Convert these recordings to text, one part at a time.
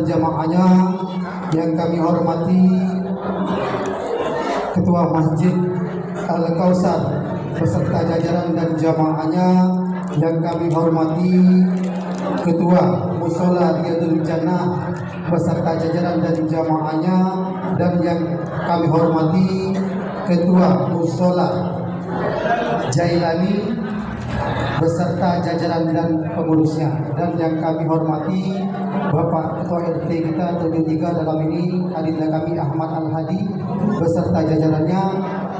dan jamaahnya yang kami hormati Ketua Masjid Al-Kausar beserta jajaran dan jamaahnya yang kami hormati Ketua Mushola Riyadul Jannah beserta jajaran dan jamaahnya, dan yang kami hormati Ketua Mushola Jailani beserta jajaran dan pengurusnya, dan yang kami hormati Bapak Ketua RT kita 73 dalam ini adinda kami Ahmad Al-Hadi beserta jajarannya,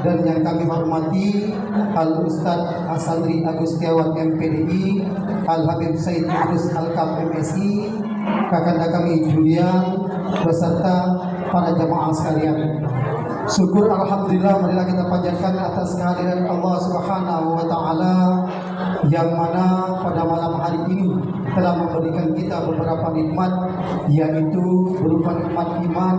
dan yang kami hormati Al-Ustadz Asandri Agustiawan MPDI, Al-Habib Said Idrus Al-Kab MSI, kakanda kami Julian beserta para jamaah sekalian. Syukur alhamdulillah marilah kita panjatkan atas kehadiran Allah Subhanahu wa taala yang mana pada malam hari ini telah memberikan kita beberapa nikmat, yaitu berupa nikmat iman,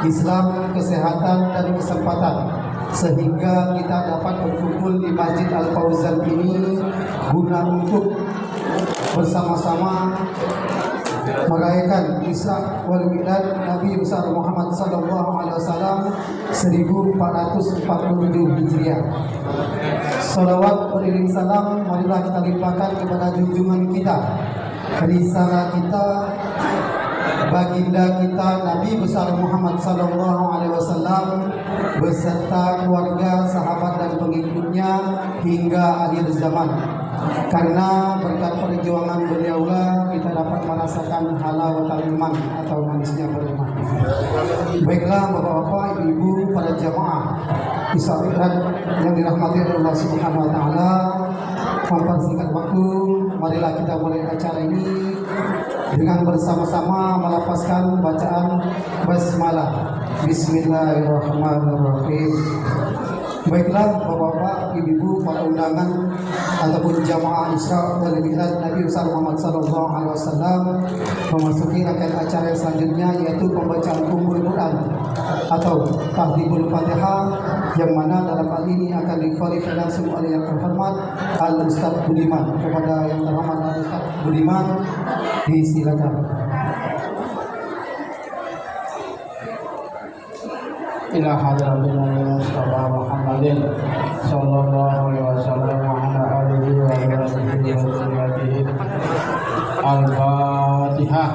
Islam, kesehatan dan kesempatan, sehingga kita dapat berkumpul di Masjid Al-Fauzan ini guna untuk bersama-sama merayakan Isra wal Mi'raj Nabi besar Muhammad sallallahu alaihi wasallam 1447 Hijriah. Salawat beriring salam marilah kita limpahkan kepada junjungan kita, risalah kita, baginda kita Nabi besar Muhammad sallallahu alaihi wasallam beserta keluarga, sahabat dan pengikutnya hingga akhir zaman. Karena berkat perjuangan beliaulah kita dapat merasakan halawatul iman atau manisnya beriman. Baiklah Bapak-bapak, Ibu-ibu, para jamaah Isra Mi'raj yang dirahmati Allah Subhanahu wa taala, mempersingkat waktu, marilah kita mulai acara ini dengan bersama-sama melafazkan bacaan basmalah. Bismillahirrahmanirrahim. Baiklah Bapak-bapak, Ibu-ibu, para undangan ataupun jamaah Isra wal Mi'raj Nabi besar Muhammad sallallahu alaihi wasallam, memasuki rangkaian acara yang selanjutnya, yaitu pembacaan Ummul Quran atau Tahlilul Fatihah, yang mana dalam hal ini akan dikhalifatkan langsung oleh yang terhormat Al Ustaz Budiman. Kepada yang terhormat Al Ustaz Budiman, disilakan. Ila hadratil Mustafa Muhammadin sallallahu alaihi wasallam wa ala alihi wa sahbihi wa sallam. Al-Fatihah.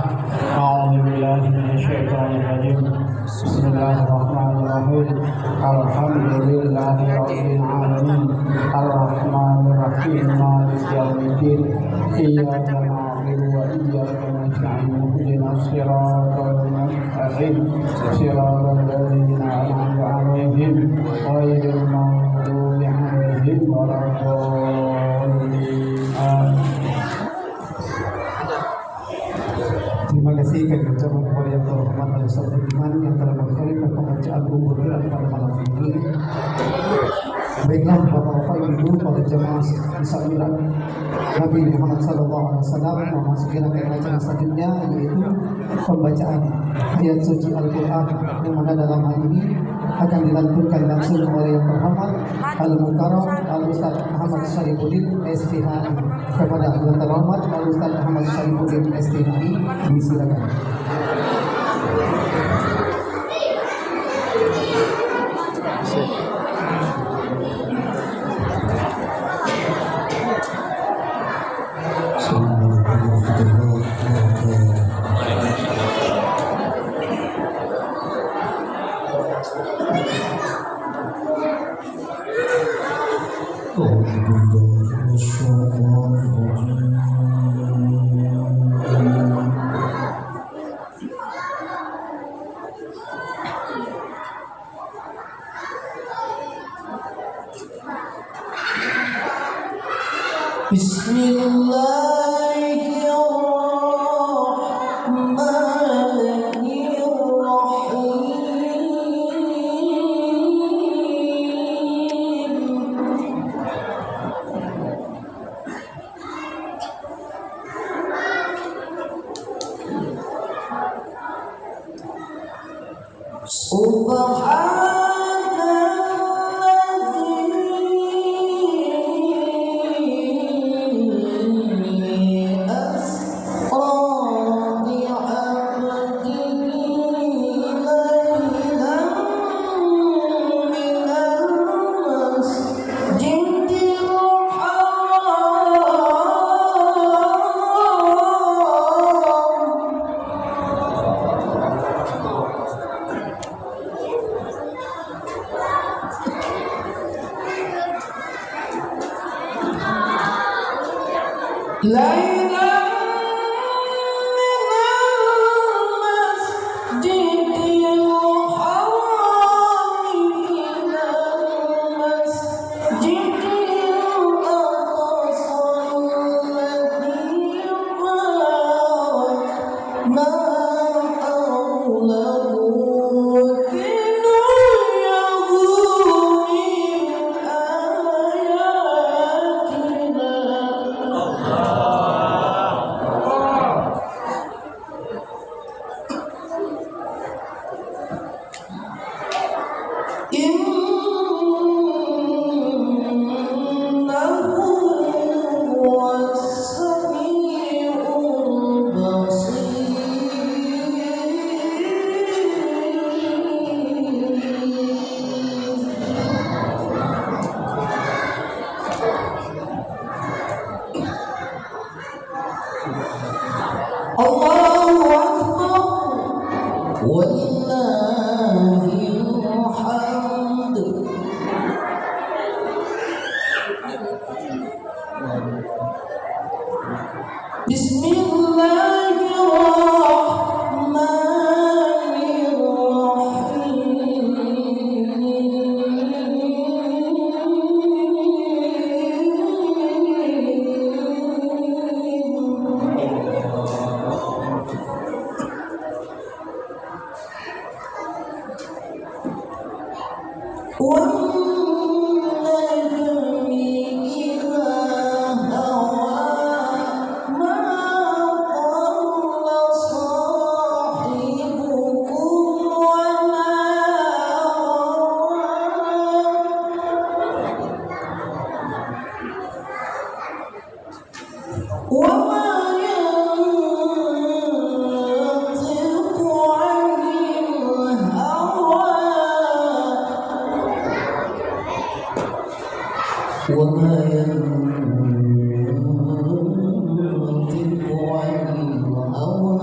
A'udzu billahi minasyaitonir rajim. Bismillahirrahmanirrahim. Alhamdulillahi rabbil alamin. Arrahmanir rahim. Maliki yaumiddin. Iyyaka na'budu wa iyyaka nasta'in. Ihdinas siratal mustaqim. Siratal ladzina an'amta 'alaihim ghairil maghdubi 'alaihim waladdallin. Terima kasih kami ucapkan kepada yang terhormat Al Ustaz Budiman yang telah mengirimkan pembacaan Ummul Quran pada malam ini. Baiklah Bapak-bapak, Ibu-ibu, para jamaah Isra Mi'raj Nabi Muhammad sallallahu alaihi wasallam, memasuki rangkaian acara selanjutnya, yaitu pembacaan ayat suci Al-Qur'an, yang mana dalam hal ini akan dilantunkan langsung oleh yang terhormat Al-Mukarram Al Ustaz Ahmad Syarifuddin STHI. Kepada yang terhormat Al Ustaz Ahmad Syarifuddin STHI, disilakan. Subhanallah ليلا من المسجد الحرام إلى المسجد الأقصى الذي باركنا حوله لنريه من آياتنا. إنه هو السميع البصير. الله أكبر ولله الحمد. بسم الله الرحمن الرحيم. والنجم إذا هوى ما ضل صاحبكم وما غوى وما ينطق عن الهوى وما ينطق عن الهوى.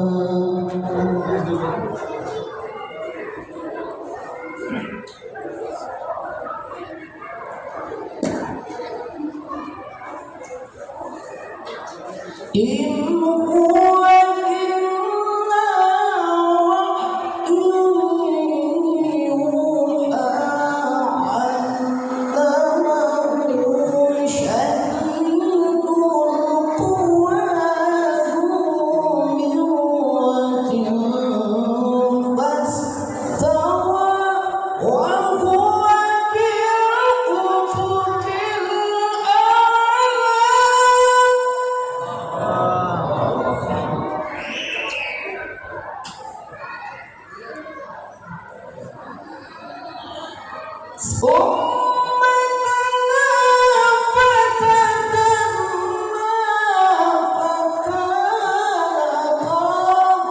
إن هو إلا وحي يوحى علمه شديد القوى ذو مرة فاستوى وهو بالأفق ثم دنا فتدلى فكان قاب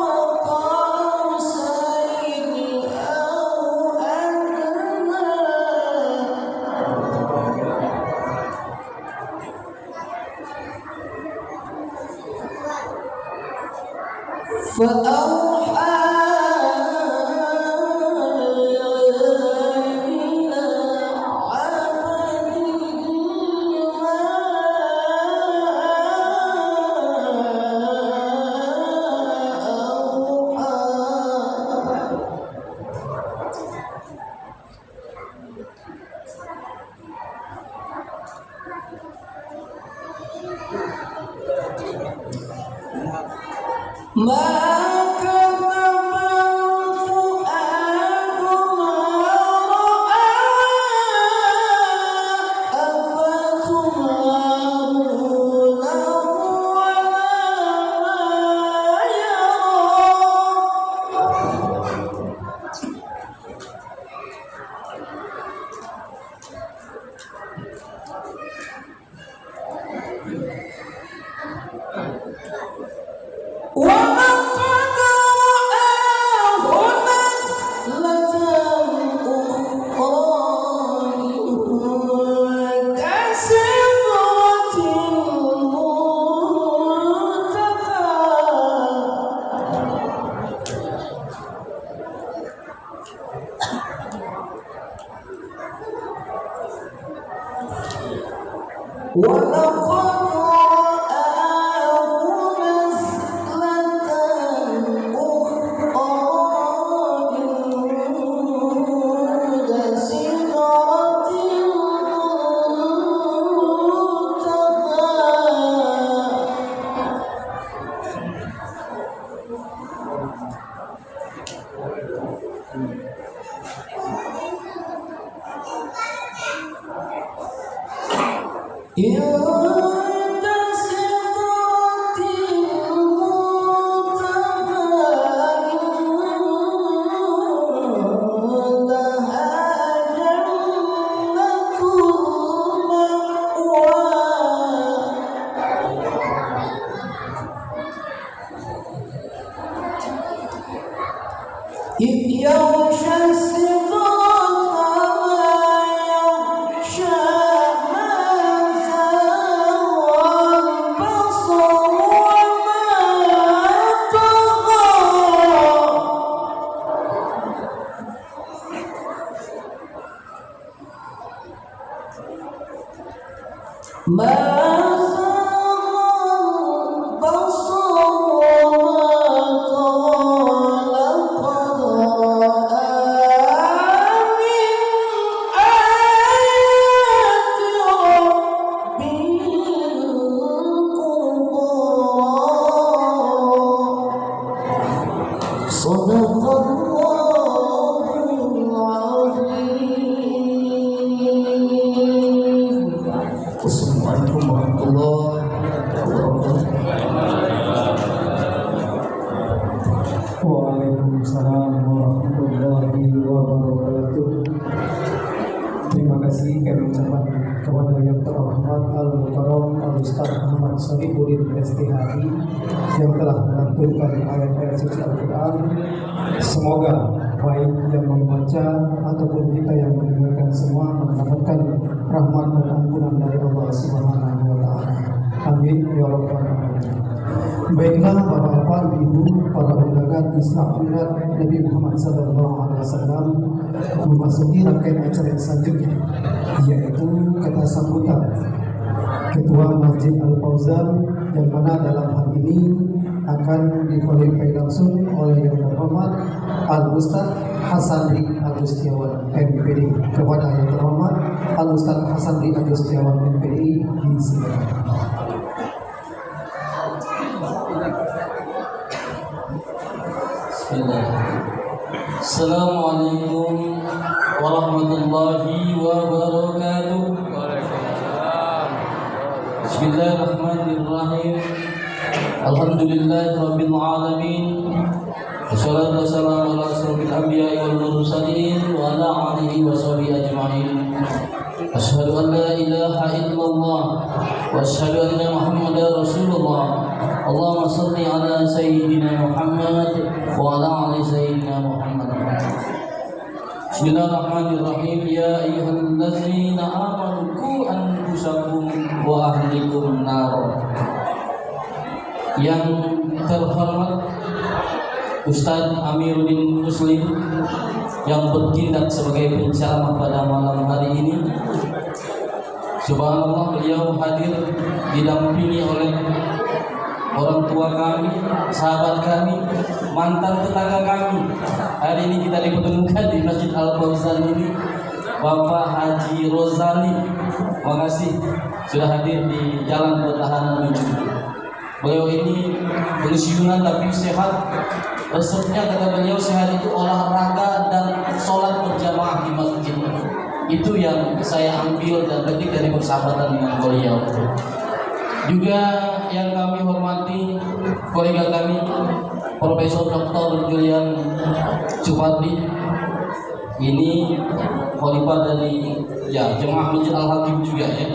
قوسين أو أدنى فأوحى إلى عبده ما أوحى. ما كذب الفؤاد ما رأى أفتمارونه ولقد رآه نزلة أخرى كسدرة المنتهى. ولقد Assalamualaikum warahmatullahi wabarakatuh. Waalaikumsalam warahmatullahi wabarakatuh. Terima kasih kami ucapkan kepada yang terhormat Al-Mukarram Al-Ustaz Ahmad Sharifuddin STHI yang telah melantunkan ayat-ayat suci Al-Quran. Semoga baik yang membaca ataupun kita yang mendengarkan semua mendapatkan rahmat dan ampunan dari Allah Subhanahu wa taala. Amin ya rabbal alamin. Baiklah Bapak-bapak, Ibu, para undangan Islam Mi'raj Nabi Muhammad sallallahu alaihi wasallam, memasuki rangkaian acara yang selanjutnya, yaitu kata sambutan Ketua Masjid Al-Fauzan, yang mana dalam hal ini akan dikholifahi langsung oleh yang terhormat Al-Ustaz Hasanri Agustiawan MPD. Kepada yang terhormat Al-Ustaz Hasanri Agustiawan MPD, disilakan. Assalamualaikum warahmatullahi wabarakatuh. Bismillahirrahmanirrahim. Alhamdulillahirabbil alamin. Wassalatu wassalamu ala asyrofil anbiya'i wal mursalin wa ala alihi wa sahbihi ajma'in. Asyhadu an la ilaha illallah wa asyhadu anna Muhammadar Rasulullah. Allahumma shalli ala sayyidina Muhammad wa ala ali sayyidina Muhammad. Bismillahirrahmanirrahim. Ya ayyuhallazina amanu qu anfusakum wa ahlikum nar. Yang terhormat Ustaz Amiruddin Muslim yang bertindak sebagai penceramah pada malam hari ini. Subhanallah, beliau hadir didampingi oleh orang tua kami, sahabat kami, mantan tetangga kami. Hari ini kita dipertemukan di Masjid Al-Fauzan ini, Bapak Haji Rozali. Makasih sudah hadir di Jalan Pertahanan menuju. Beliau ini pensiunan tapi sehat. Resepnya kata beliau, sehat itu olahraga dan sholat berjamaah di masjid. Itu yang saya ambil dan petik dari persahabatan dengan beliau. Juga yang kami hormati kolega kami Profesor Dr. Julian Supatri, ini khalifah dari Jemaah Masjid Al-Hakim juga ya.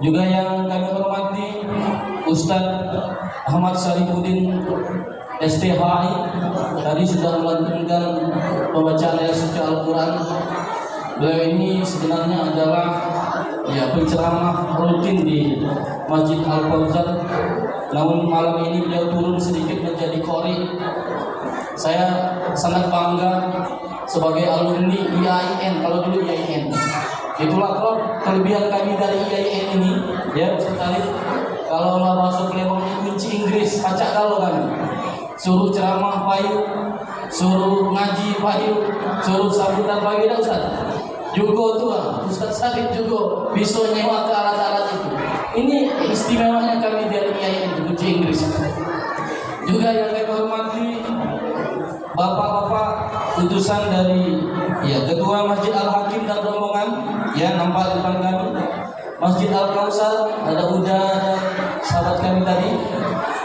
Juga yang kami hormati Ustaz Ahmad Sharifuddin STHI, tadi sudah melantunkan pembacaan ayat suci Al-Quran. Beliau ini sebenarnya adalah penceramah rutin di Masjid Al-Fauzan. Namun malam ini beliau turun sedikit menjadi qori. Saya sangat bangga sebagai alumni IAIN. Kalau dulu IAIN, itulah kelebihan kami dari IAIN ini, ya Ustaz Arif. Kalau Allah masuk lewat kunci Inggris, acak kalau kami suruh ceramah payu, suruh ngaji payu, suruh sambutan payu, dan Ustaz juga tuh Ustaz Sarif juga bisa nyewa ke alat-alat itu. Ini istimewanya kami dari IAIN kunci Inggris. Juga yang kami hormati bapak-bapak utusan dari Ketua Masjid Al-Hakim dan rombongan nampak di depan kami. Masjid Al-Kausar, ada Uda dan sahabat kami tadi.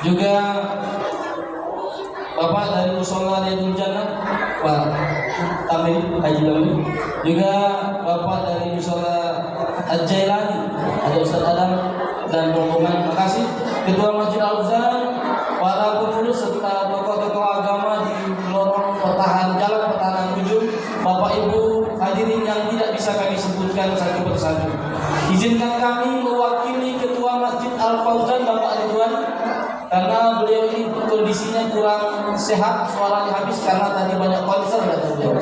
Juga Bapak dari Musola Riyadul Jannah, Pak Tamim, Haji Tamim. Juga Bapak dari Musola Al-Jailani, ada Ustaz Adam dan rombongan. Terima kasih Ketua Masjid Al-Azhar, para pengurus serta tokoh-tokoh agama di lorong jalan pertahanan ujung, Bapak Ibu hadirin yang tidak bisa kami sebutkan satu persatu. Izinkan kami mewakili Ketua Masjid Al-Fauzan Bapak Ridwan, karena beliau ini kondisinya kurang sehat, suaranya habis karena tadi banyak konser beliau.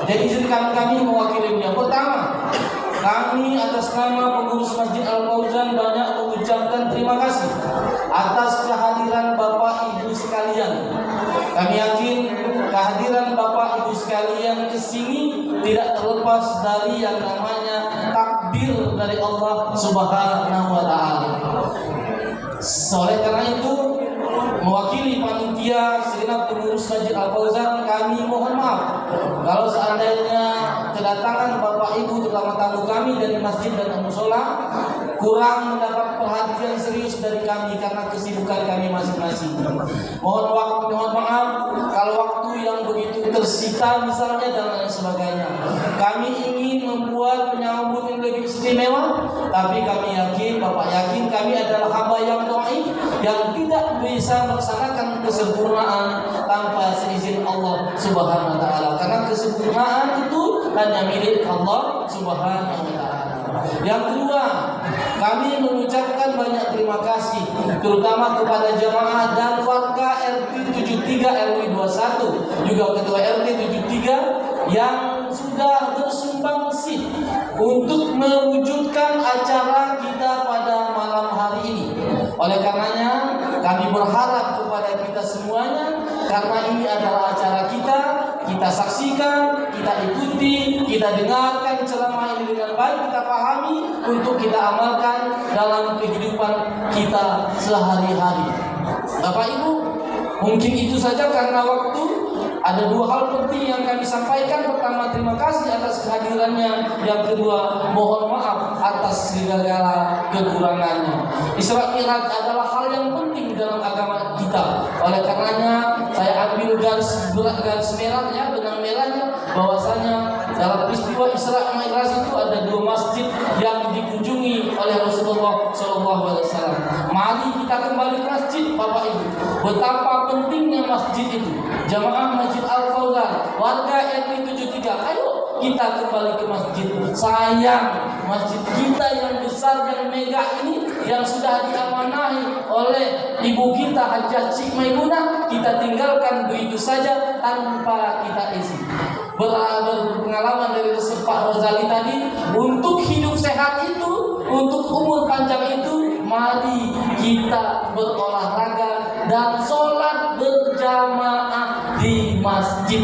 Jadi izinkan kami mewakili beliau. Pertama, kami atas nama pengurus Masjid Al-Fauzan banyak mengucapkan terima kasih atas kehadiran Bapak Ibu sekalian. Kami yakin kehadiran Bapak Ibu sekalian ke sini tidak terlepas dari yang namanya takdir dari Allah Subhanahu wa taala. Oleh karena itu, mewakili panitia segenap pengurus Masjid Al-Fauzan, kami mohon maaf kalau seandainya kedatangan Bapak Ibu terutama tamu kami dari masjid dan musola kurang mendapat perhatian serius dari kami karena kesibukan kami masing-masing. Mohon maaf kalau waktu yang begitu tersita misalnya dan lain sebagainya. Kami ingin membuat penyambut yang lebih istimewa, tapi kami yakin, Bapak yakin kami adalah hamba yang dhaif yang tidak bisa melaksanakan kesempurnaan tanpa seizin Allah Subhanahu wa taala. Karena kesempurnaan itu hanya milik Allah Subhanahu wa taala. Yang kedua, kami mengucapkan banyak terima kasih terutama kepada jamaah dan warga RT 73 RW 21 juga ketua RT 73 yang sudah bersumbangsi untuk mewujudkan acara kita pada malam hari ini. Oleh karenanya kami berharap kepada kita semuanya, karena ini adalah acara kita saksikan, kita ikuti, kita dengarkan ceramah ini dengan baik, kita pahami untuk kita amalkan dalam kehidupan kita sehari-hari. Bapak Ibu, mungkin itu saja karena waktu. Ada dua hal penting yang kami sampaikan. Pertama, terima kasih atas kehadirannya. Yang kedua, mohon maaf atas segala kekurangannya. Isra Mi'raj adalah hal yang penting dalam agama kita. Oleh karenanya, saya ambil garis merahnya, benang merahnya, bahwasanya dalam peristiwa Isra Mi'raj itu ada dua masjid yang dikunjungi oleh Rasulullah SAW. Mari kita kembali ke masjid, Bapak Ibu. Betapa pentingnya masjid itu. Jamaah Masjid Al-Fauzan, warga RT 73, ayo kita kembali ke masjid. Sayang, masjid kita yang besar dan megah ini yang sudah diamanahi oleh ibu kita Hajjah Cik Maimunah, kita tinggalkan begitu saja tanpa kita isi. Berpengalaman dari Pak Rozali tadi, untuk hidup sehat itu, untuk umur panjang itu, mari kita berolahraga dan sholat berjamaah di masjid.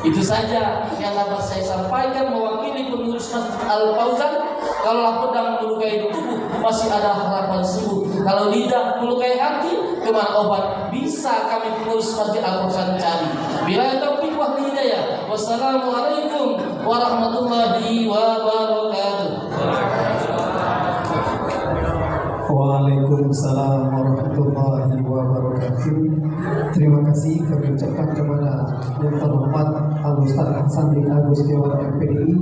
Itu saja yang dapat saya sampaikan mewakili pengurus Masjid Al-Fauzan. Kalau pedang melukai tubuh, masih ada harapan sembuh. Kalau lidah melukai hati, kemana obat? Bisa kami pengurus Masjid Al-Fauzan cari. Bila taufik wa hidayah. Wassalamualaikum warahmatullahi wabarakatuh. Waalaikumsalam warahmatullahi wabarakatuh. Terima kasih kami ucapkan kepada yang terhormat Al-Ustaz Hasan bin Agus Dewan MPDI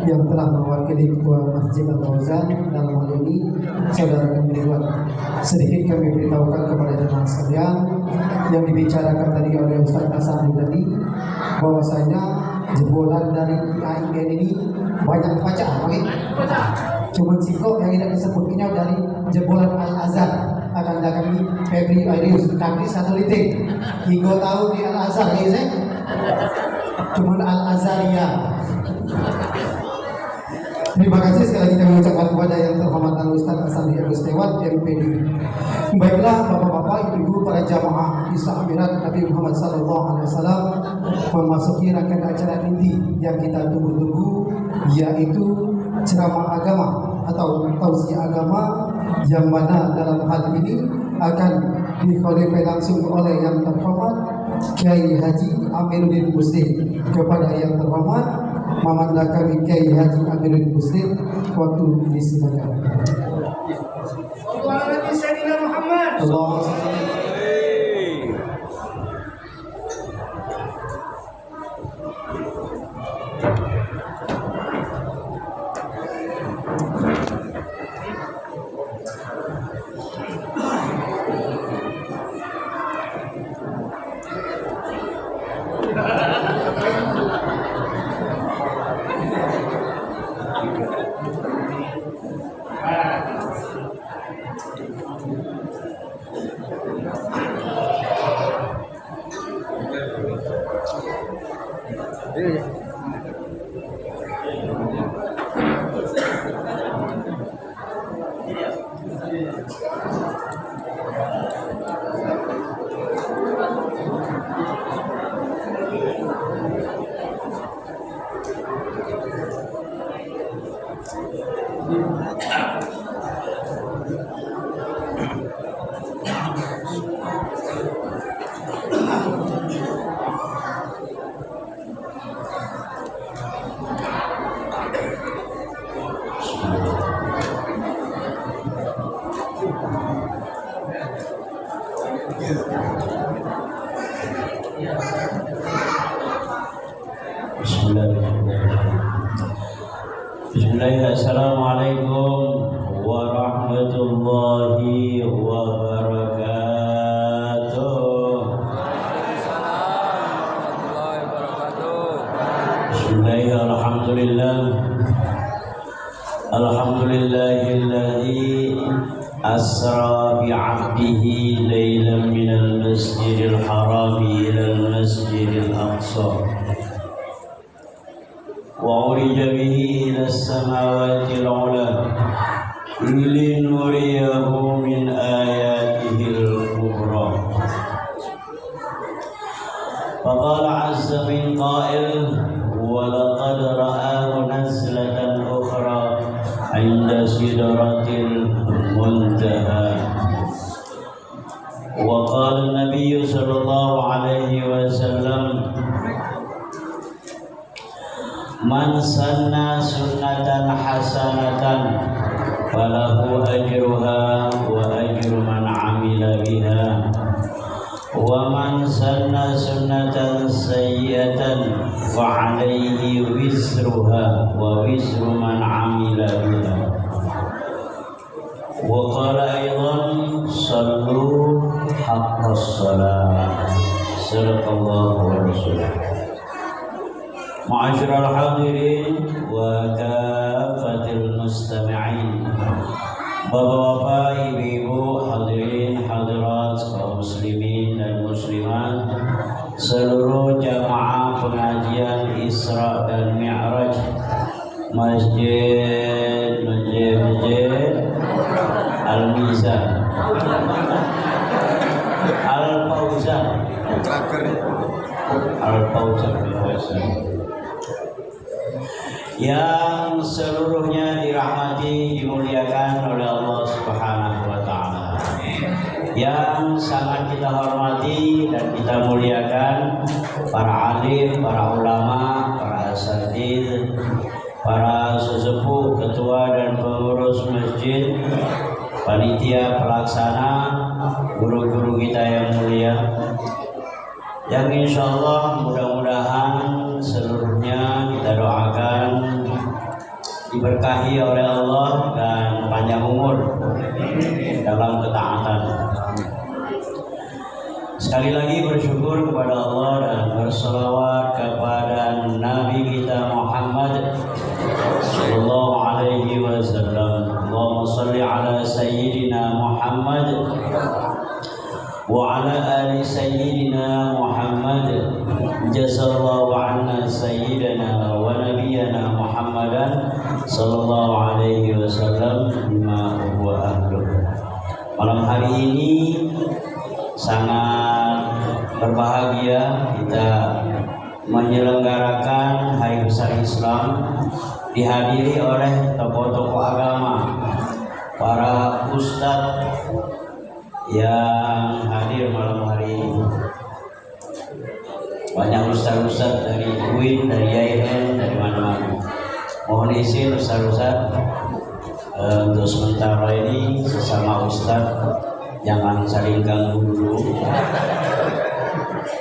yang telah mewakili Ketua Masjid Al-Fauzan dalam hal ini saudara kami Ridwan. Sedikit kami beritahukan kepada jemaah sekalian yang dibicarakan tadi oleh Ustaz Hasan tadi, bahwasanya jebolan dari IAIN ini banyak baca, cuma sikok yang tidak disebutnya dari jebolan Al-Azhar. Akan kami Febri Airius kami satu litik hingga tahu di Al-Azhar ya saya cuma Al-Azharia. Terima kasih sekali lagi kami ucapkan kepada yang terhormat Al-Ustaz Hasan bin Agus Dewan MPD. Baiklah Bapak-bapak, Ibu-ibu, para jamaah Isra Mi'raj Nabi Muhammad SAW memasuki rangkaian acara inti yang kita tunggu-tunggu, yaitu ceramah agama atau tausiah agama, yang mana dalam hal ini akan dikhotbah langsung oleh yang terhormat Kiai Haji Amiruddin Muslim. Kepada yang terhormat Mamanda kami Kiai Haji Amiruddin Muslim, waktu disilakan. Allahumma Bismillahirrahmanirrahim. Assalamualaikum warahmatullahi wabarakatuh. Bismillahirrahmanirrahim. Alhamdulillahilladzi asra bi'abdihi laylan minal masjidil harami ilal masjidil aqsa وعرج به إلى السماوات العلى لنريه من آياته الكبرى. فقال عز من قائل ولقد رآه نزلة أخرى عند سدرة المنتهى. وقال النبي صلى الله عليه وسلم Man sanna sunnatan hasanatan falahu ajruha wa ajru man amila biha wa man sanna sunnatan sayyi'atan fa alayhi wisruha wa wisru man amila biha. Wa qala aydan sallu haqqas salat. Sadaqallahu wa rasuluh. Ma'asyiral hadirin wa kafatil mustami'in. Bapak-bapak, ibu-ibu, hadirin, hadirat, kaum muslimin dan muslimat, seluruh jamaah pengajian Isra dan Mi'raj Masjid Al-Mizan Al-Fauzan yang seluruhnya dirahmati, dimuliakan oleh Allah Subhanahu wa taala. Yang sangat kita hormati dan kita muliakan para alim, para ulama, para asatidz, para sesepuh, ketua dan pengurus masjid, panitia pelaksana, guru-guru kita yang mulia, yang insya Allah mudah-mudahan seluruhnya kita doakan diberkahi oleh Allah dan panjang umur dalam ketaatan. Sekali lagi bersyukur kepada Allah dan berselawat kepada Nabi kita Muhammad sallallahu alaihi wasallam. Allahumma shalli ala sayyidina Muhammad wa ala ali sayyidina Muhammad. Jazallahu anna sayyidina wa nabiyyana Muhammadan sallallahu alaihi wasallam bima huwa ahluh. Malam hari ini sangat berbahagia kita menyelenggarakan Hari Besar Islam dihadiri oleh tokoh-tokoh agama, para ustadz yang hadir malam hari ini. banyak ustaz-ustaz dari UIN, dari IAIN, dari mana-mana. Mohon izin ustaz-ustaz untuk sementara ini sesama ustaz jangan saling ganggu dulu.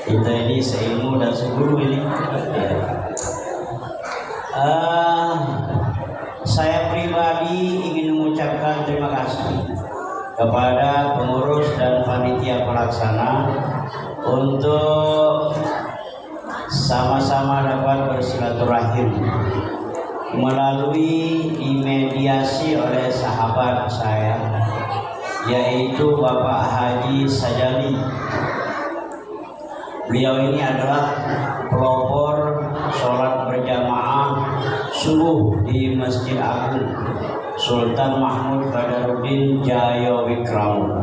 Kita ini seilmu dan seguru ini. Saya pribadi ingin mengucapkan terima kasih kepada pengurus dan panitia pelaksana untuk sama-sama dapat bersilaturahim melalui dimediasi oleh sahabat saya, yaitu Bapak Haji Sajali. Beliau ini adalah pelopor sholat berjamaah subuh di Masjid Agung Sultan Mahmud Badarudin Jayawikram.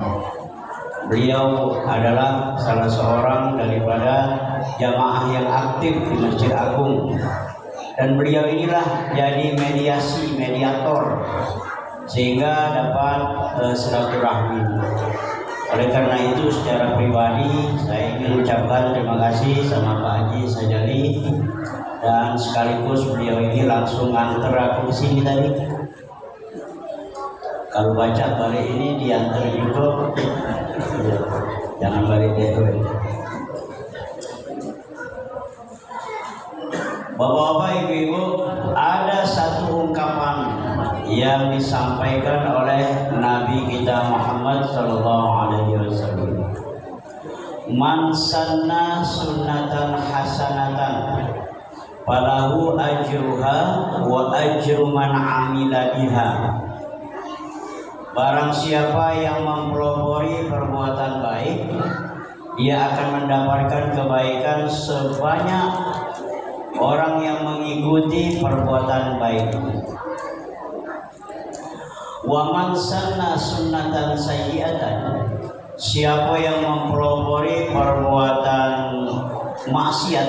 Beliau adalah salah seorang daripada jamaah yang aktif di Masjid Agung, dan beliau inilah jadi mediator sehingga dapat silaturahmi. Oleh karena itu secara pribadi saya ingin mengucapkan terima kasih sama Pak Haji Sajali, dan sekaligus beliau ini langsung nganter aku ke sini tadi. Kalau baca balik ini diantar juga, jangan balik deh. Bapak-bapak, ibu-ibu, ada satu ungkapan yang disampaikan oleh Nabi kita Muhammad SAW. Man sanna sunnatan hasanatan falahu ajruha wa ajru man amila biha. Barang siapa yang mempelopori perbuatan baik, dia akan mendapatkan kebaikan sebanyak orang yang mengikuti perbuatan baik. Wa man sanna sunnatan sayyi'atan, siapa yang mempelopori perbuatan maksiat,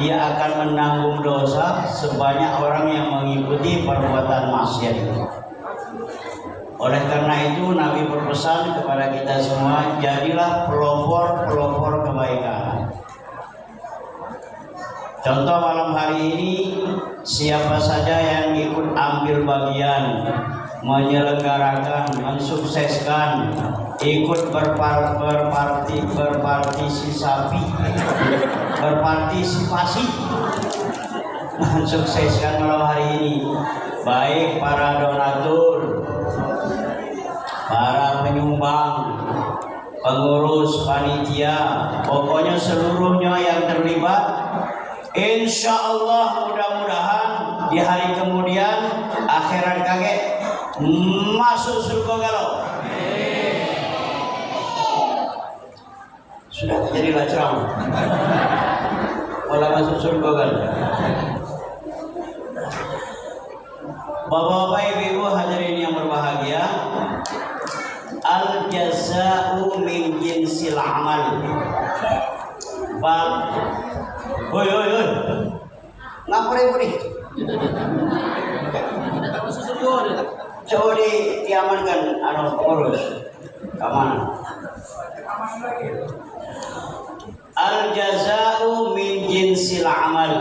dia akan menanggung dosa sebanyak orang yang mengikuti perbuatan maksiat itu. Oleh karena itu Nabi berpesan kepada kita semua, jadilah pelopor kebaikan. Contoh malam hari ini, siapa saja yang ikut ambil bagian, menyelenggarakan, mensukseskan, ikut berpartisipasi mensukseskan malam hari ini, baik para donatur, para penyumbang, pengurus, panitia, pokoknya seluruhnya yang terlibat, insya Allah mudah-mudahan di hari kemudian akhirat kaget masuk surga galau. Sudah jadilah ceramah, malah masuk surga galau. Bapak-bapak, ibu-ibu hadirin yang berbahagia, al jaza'u min jinsil amal. Hoi, ngapain ini? Coba diamankan, pengurus keamanan. Al jaza'u min jinsil amal.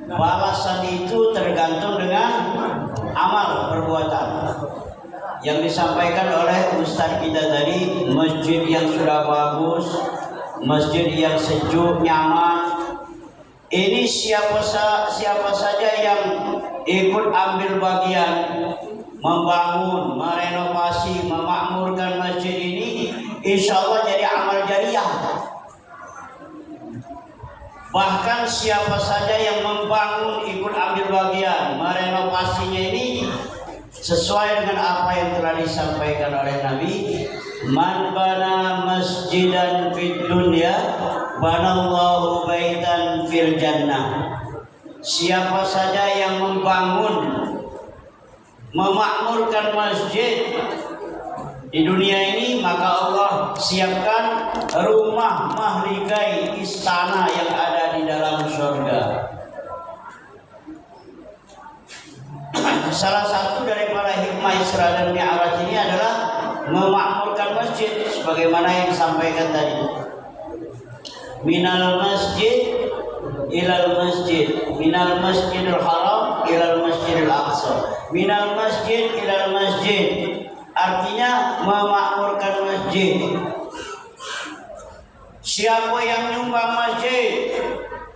Balasan itu tergantung dengan amal perbuatan. Yang disampaikan oleh Ustaz kita tadi, masjid yang sudah bagus, masjid yang sejuk, nyaman. Ini siapa saja yang ikut ambil bagian membangun, merenovasi, memakmurkan masjid ini, insya Allah jadi amal jariah. Bahkan siapa saja yang membangun, ikut ambil bagian, merenovasinya ini sesuai dengan apa yang telah disampaikan oleh Nabi, man bana masjidan fid dunya banallahu baitan fil jannah. Siapa saja yang membangun, memakmurkan masjid di dunia ini, maka Allah siapkan rumah mahligai istana yang ada di dalam surga. Salah satu daripada hikmah Isra dan Mi'raj ini adalah memakmurkan masjid sebagaimana yang disampaikan tadi. minal masjid ilal masjid, minal masjidil haram ilal masjidil aqsa, minal masjid ilal masjid, artinya memakmurkan masjid. Siapa yang nyumbang masjid,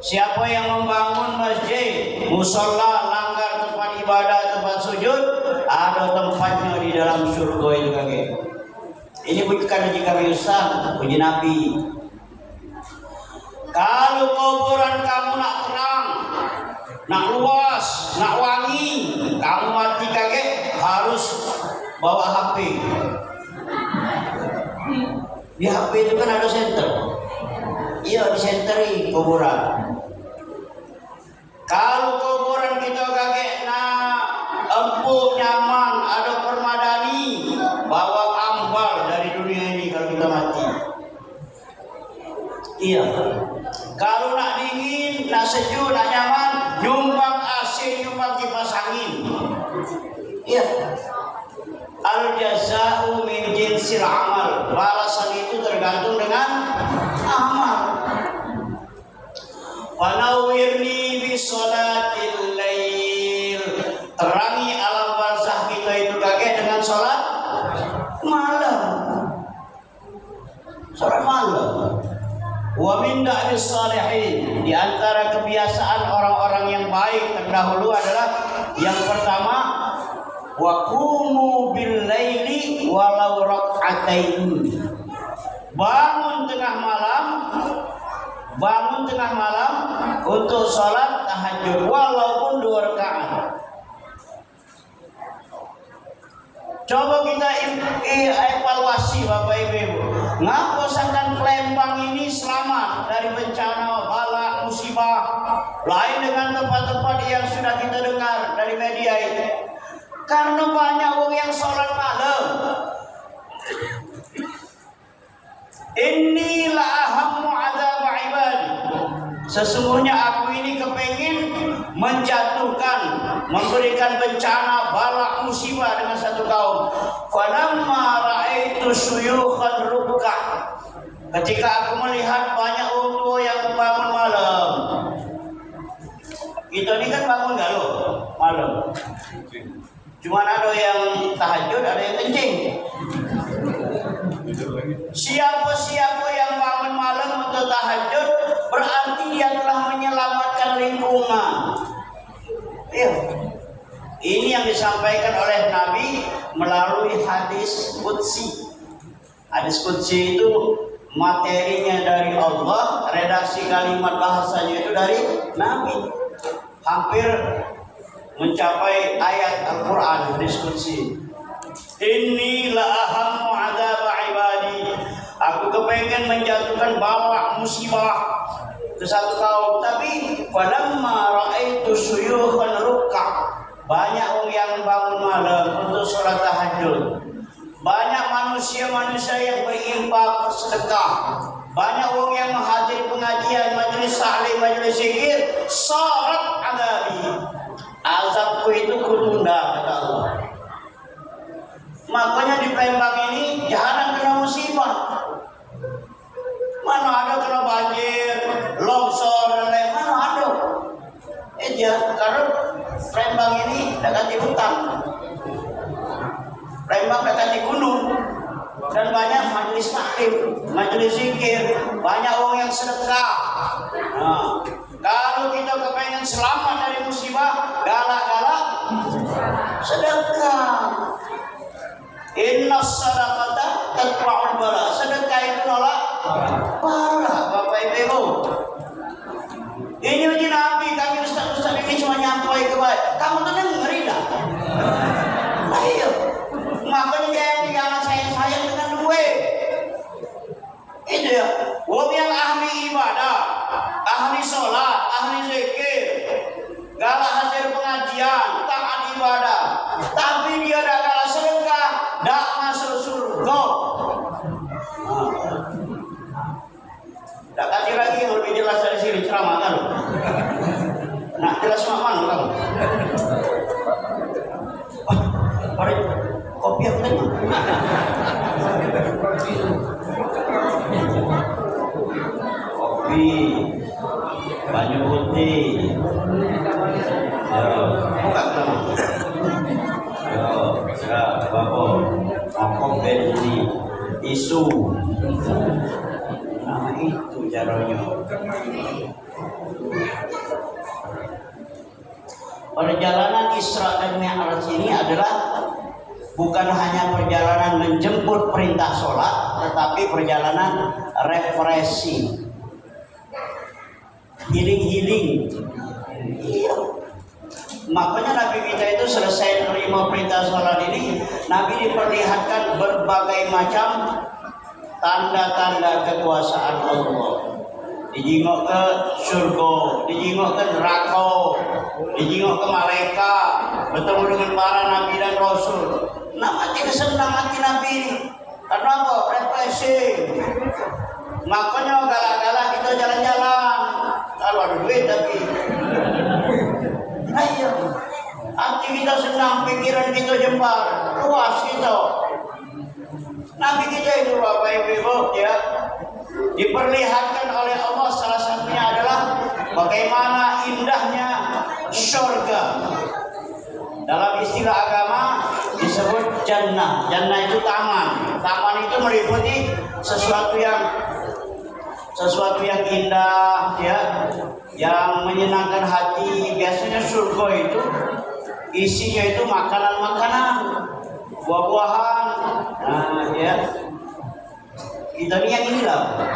siapa yang membangun masjid, musola, langgar tempat ibadah, tempat sujud, ada tempatnya di dalam surga itu kakek. Ini bukan uji kami Ustaz, uji Nabi. Kalau kuburan kamu nak terang, nak luas, nak wangi, kamu mati kakek harus bawa HP. Di HP itu kan ada senter. Iya, disenteri kuburan. Kalau kuburan kita kakek nak empuk, nyaman, ada permadani, bawa ambal dari dunia ini kalau kita mati. Iya. Kalau nak dingin, nak sejuk, nak nyaman, nyumbang AC, nyumbang kipas angin. Iya. Al jaza'u min jinsil amal. Balasan itu tergantung dengan amal. Wanawirni bi sholatil lail. Terangi alam barzah kita itu kakek dengan sholat malam. Sholat malam. Wa min da'is salihin, di antara kebiasaan orang-orang yang baik terdahulu adalah yang pertama, wa qumu bil laili walau rak'atain. Bangun tengah malam untuk sholat tahajud walaupun 2 rakaat. Coba kita evaluasi Bapak Ibu. Ngapa sangkan Palembang ini selamat dari bencana, bala, musibah, lain dengan tempat-tempat yang sudah kita dengar dari media ini? Karena banyak orang yang sholat malam. Inilah ahammu azab ibadi. Sesungguhnya aku ini kepengin menjatuhkan, memberikan bencana, bala, musibah dengan satu kaum. Falamma ra'aitu syuyukhan ruk'ah. Ketika aku melihat banyak orang tua yang bangun malam. Kita ini kan bangun gak lo malam. Cuma ada yang tahajud, ada yang kencing. Siapa-siapa yang bangun malam untuk tahajud berarti dia telah menyelamatkan lingkungan. Iya. Ini yang disampaikan oleh Nabi melalui hadis qudsi. Hadis qudsi itu materinya dari Allah, redaksi kalimat bahasanya itu dari Nabi. Hampir mencapai ayat Al-Quran, hadis qudsi. Inni la ahammu azab ibadi. Aku kepengen menjatuhkan bala musibah ke satu kaum, tapi falamma ra'aitu syuyukhan ruk'ah. Banyak orang yang bangun malam untuk sholat tahajud. Banyak manusia-manusia yang berinfak, bersedekah. Banyak orang yang menghadiri pengajian, majelis taklim, majelis zikir. Sarat adabi. Azabku itu kutunda, kata Allah. Makanya di Palembang ini jarang kena musibah. Mana ada kena banjir, longsor dan lain, mana ada. Karena Palembang ini dekat hutan, Palembang dekat gunung, dan banyak majelis taklim, majelis zikir, banyak orang yang sedekah. Nah, kalau kita kepengen selamat dari musibah, galak-galak sedekah. Inna sadaqata tatba'ul bala. Sedekah itu nolak bala, Bapak Ibu. Ini uji Nabi, kami ustaz-ustaz ini cuma nyampai kebaik. Kamu tuh ngeri dah. Ayo. Makanya jangan sayang-sayang dengan duit. Itu ya. Wong yang ahli ibadah, ahli sholat, ahli zikir, galak hasil pengajian, taat ibadah, tapi dia dah galak sedekah, dah masuk surga. Tak kasih lagi yang lebih jelas dari sini ceramah kan? Nah jelas mana kamu? baju putih. Yo, buka kamu. Yo, ya, bapak, ngokok bensin, isu. Nah itu caranya. Perjalanan Isra dan Mi'raj ini adalah bukan hanya perjalanan menjemput perintah sholat, tetapi perjalanan refreshing, healing. Iya. Makanya Nabi kita itu selesai menerima perintah sholat ini, Nabi diperlihatkan berbagai macam tanda-tanda kekuasaan Allah. Dijingok ke surga, dijingok ke neraka, dijingok ke malaikat, bertemu dengan para nabi dan rasul. Nah, mati kesenang hati Nabi ini. Karena apa? Refreshing. Makanya galak-galak kita jalan-jalan. Kalau ada duit tapi. Ayo. Hati kita senang, pikiran kita jembar, luas kita. Nabi kita itu Bapak Ibu ya, diperlihatkan oleh Allah, salah satunya adalah bagaimana indahnya surga. Dalam istilah agama disebut jannah. Jannah itu taman. Taman itu meliputi sesuatu yang indah ya, yang menyenangkan hati. Biasanya surga itu isinya itu makanan-makanan, buah-buahan. Nah, ya. Kita ini yang inilah.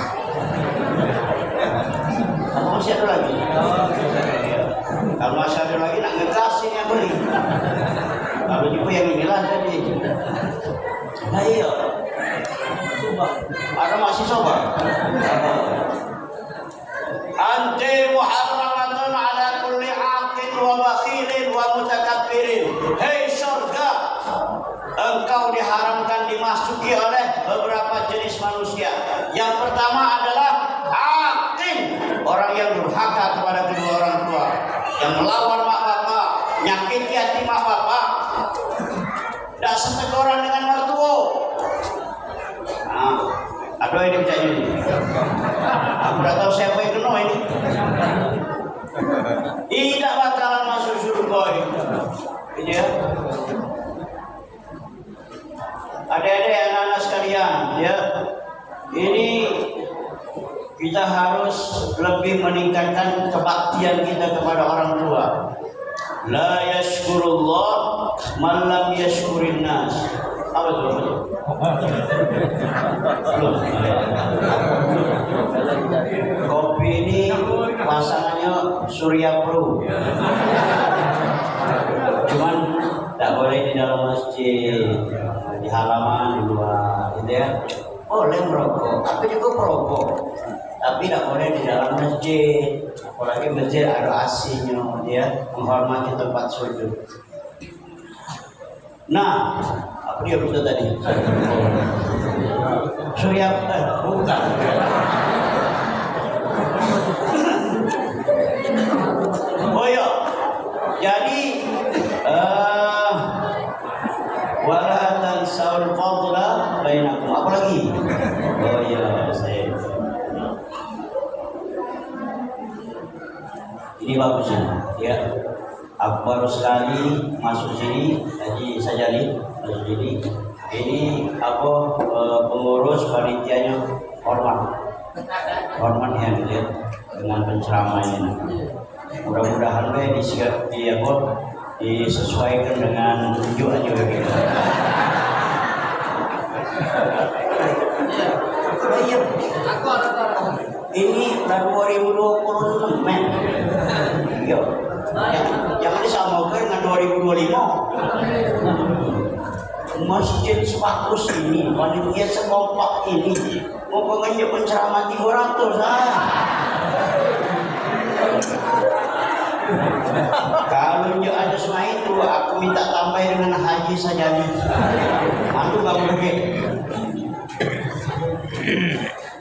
Apa masih ada lagi? Kalau masih ada lagi nak ngegas ini yang beli. Kalau juga yang inilah tadi. Nah iya. Ada masih coba. Anti muharramatun ala kulli aqin wa bakhilin wa mutakabbirin. Hei surga, engkau diharamkan dimasuki oleh beberapa jenis manusia. Yang pertama adalah aqin, orang yang durhaka kepada kedua orang tua, yang melawan mak bapak, nyakiti hati mak bapak, tidak seteguran dengan mertua. Nah, aduh ini bisa ini. Aku tidak tahu siapa yang kena ini. Tidak bakalan masuk surga ini. Ya. Adik-adik anak-anak sekalian, ya. Ini kita harus lebih meningkatkan kebaktian kita kepada orang tua. La yashkurullah man lam yashkurin nas. Apa itu? Kopi ini pasangannya Surya Pro. Cuman tak boleh di dalam masjid, di halaman, di luar, gitu ya. Boleh merokok, tapi juga perokok. Tapi tidak boleh di dalam masjid. Apalagi masjid ada AC-nya, dia menghormati tempat sujud. Nah, apa dia betul tadi? Surya, bukan. Oh ya, jadi wala tansaul fadla bainakum. Apa lagi? Oh iya, saya. Ini bagusnya, ya. Aku baru sekali masuk sini, Haji Sajali masuk sini. Ini apa pengurus panitianya hormat yang dilihat dengan penceramah ini. Mudah-mudahan disesuaikan dengan tujuan juga kita. Ini udah 2026 men. Yo, jangan disamakan dengan 2025. Masjid sebagus ini, panitia sekompak ini, mau pengennya penceramah 300 Kalau ada semua itu, aku minta tambah dengan Haji Sajali. Aku nggak mungkin.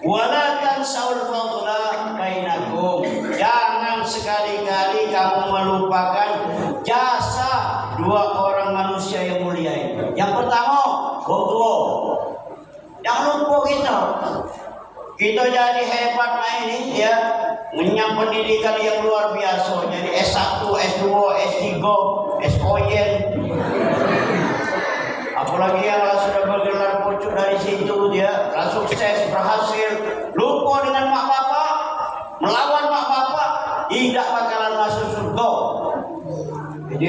Wala tansaul fadla bainakum. Jangan sekali-kali kamu melupakan jasa dua orang manusia yang mulia ini. Yang pertama, orang tua. Jangan lupa kita. Kita jadi hebat main ini ya. mengenyam pendidikan yang luar biasa, jadi S1, S2, S3, SON. Apalagi yang sudah bergelar pucuk dari situ, dia langsung sukses, berhasil, lupa dengan mak bapak, melawan mak bapak, tidak bakalan masuk surga. Jadi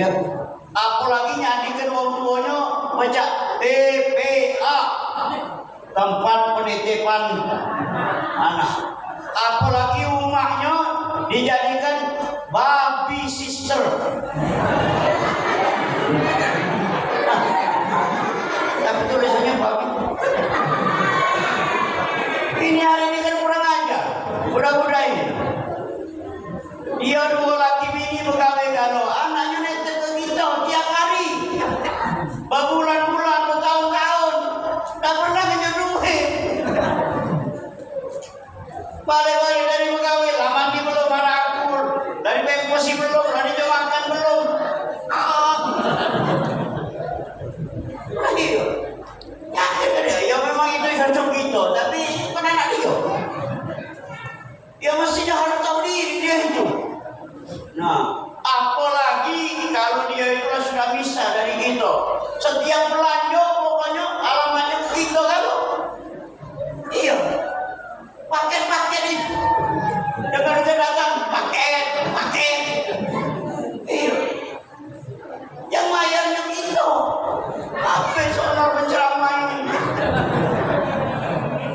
apalagi nyanyikan orang tuanya baca TPA, tempat penitipan anak. Apalagi rumahnya dijadikan baby sister. Tapi tulisannya babi. Ini hari ini kan kurang ajar. Budak-budak ini. Dia dua laki bini pegawai galau. Anaknya netek ke kita tiap hari. Berbulan-bulan, bertahun-tahun. Tak pernah kerja duit. Balik-balik dari pegawai. Mandi belum, mana akur. Dari pemposi belum, dari makan belum. Iya. Ya memang itu cocok gitu, tapi bukan anak dia. Ya mestinya harus tahu diri dia itu. Nah, apalagi kalau dia itu sudah bisa dari gitu. Setiap belanja pokoknya alamatnya ke gitu kan? Iya. Paket-paket itu. Dengan dia datang paket. Iya. Yang bayarnya gitu. Apa soal penceramah ini?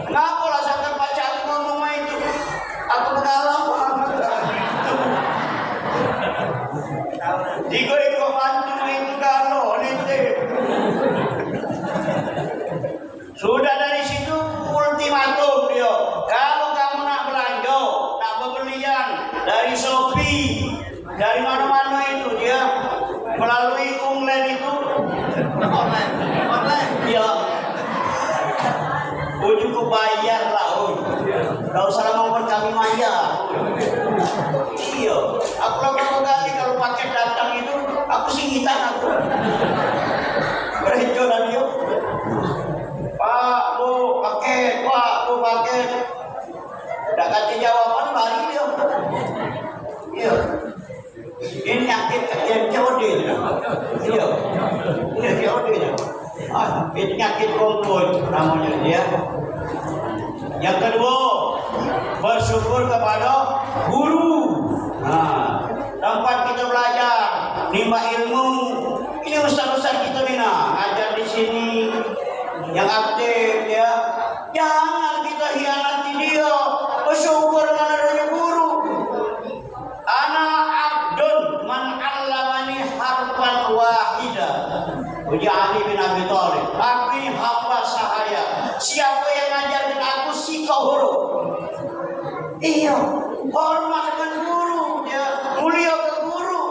Kenapa lah sampai baca aku ngomong itu? Aku pengalaman. Ikut bantu itu kalau nanti. Sudah dari situ ultimatum dia. Kalau kamu nak belanja, nak pembelian dari Shopee, dari mana-mana itu dia melalui online itu. Online. Ya. Cukup bayar lah, Gak usah lama kami bayar. Iya. Aku beberapa kali kalau paket datang itu, aku singitan aku. Berhijau dan dia. Pak, Bu, paket. Udah kasih jawaban balik dia. Iya. Ini nyakit yang COD. Iya. Ini COD. Itu nyakit kompon namanya dia. Yang kedua, bersyukur kepada guru. Nah, tempat kita belajar, nimba ilmu. Ini ustaz-ustaz kita nih ngajar di sini yang aktif ya. Jangan kita hianati dia. Bersyukur dengan adanya guru. Ana abdun man 'allamani harfan wahida. Uji Ali bin Abi Thalib. Aku ini hamba sahaya. Siapa yang ngajarkan aku sikap huruf? Iya, hormat dengan guru, ya, mulia ke guru.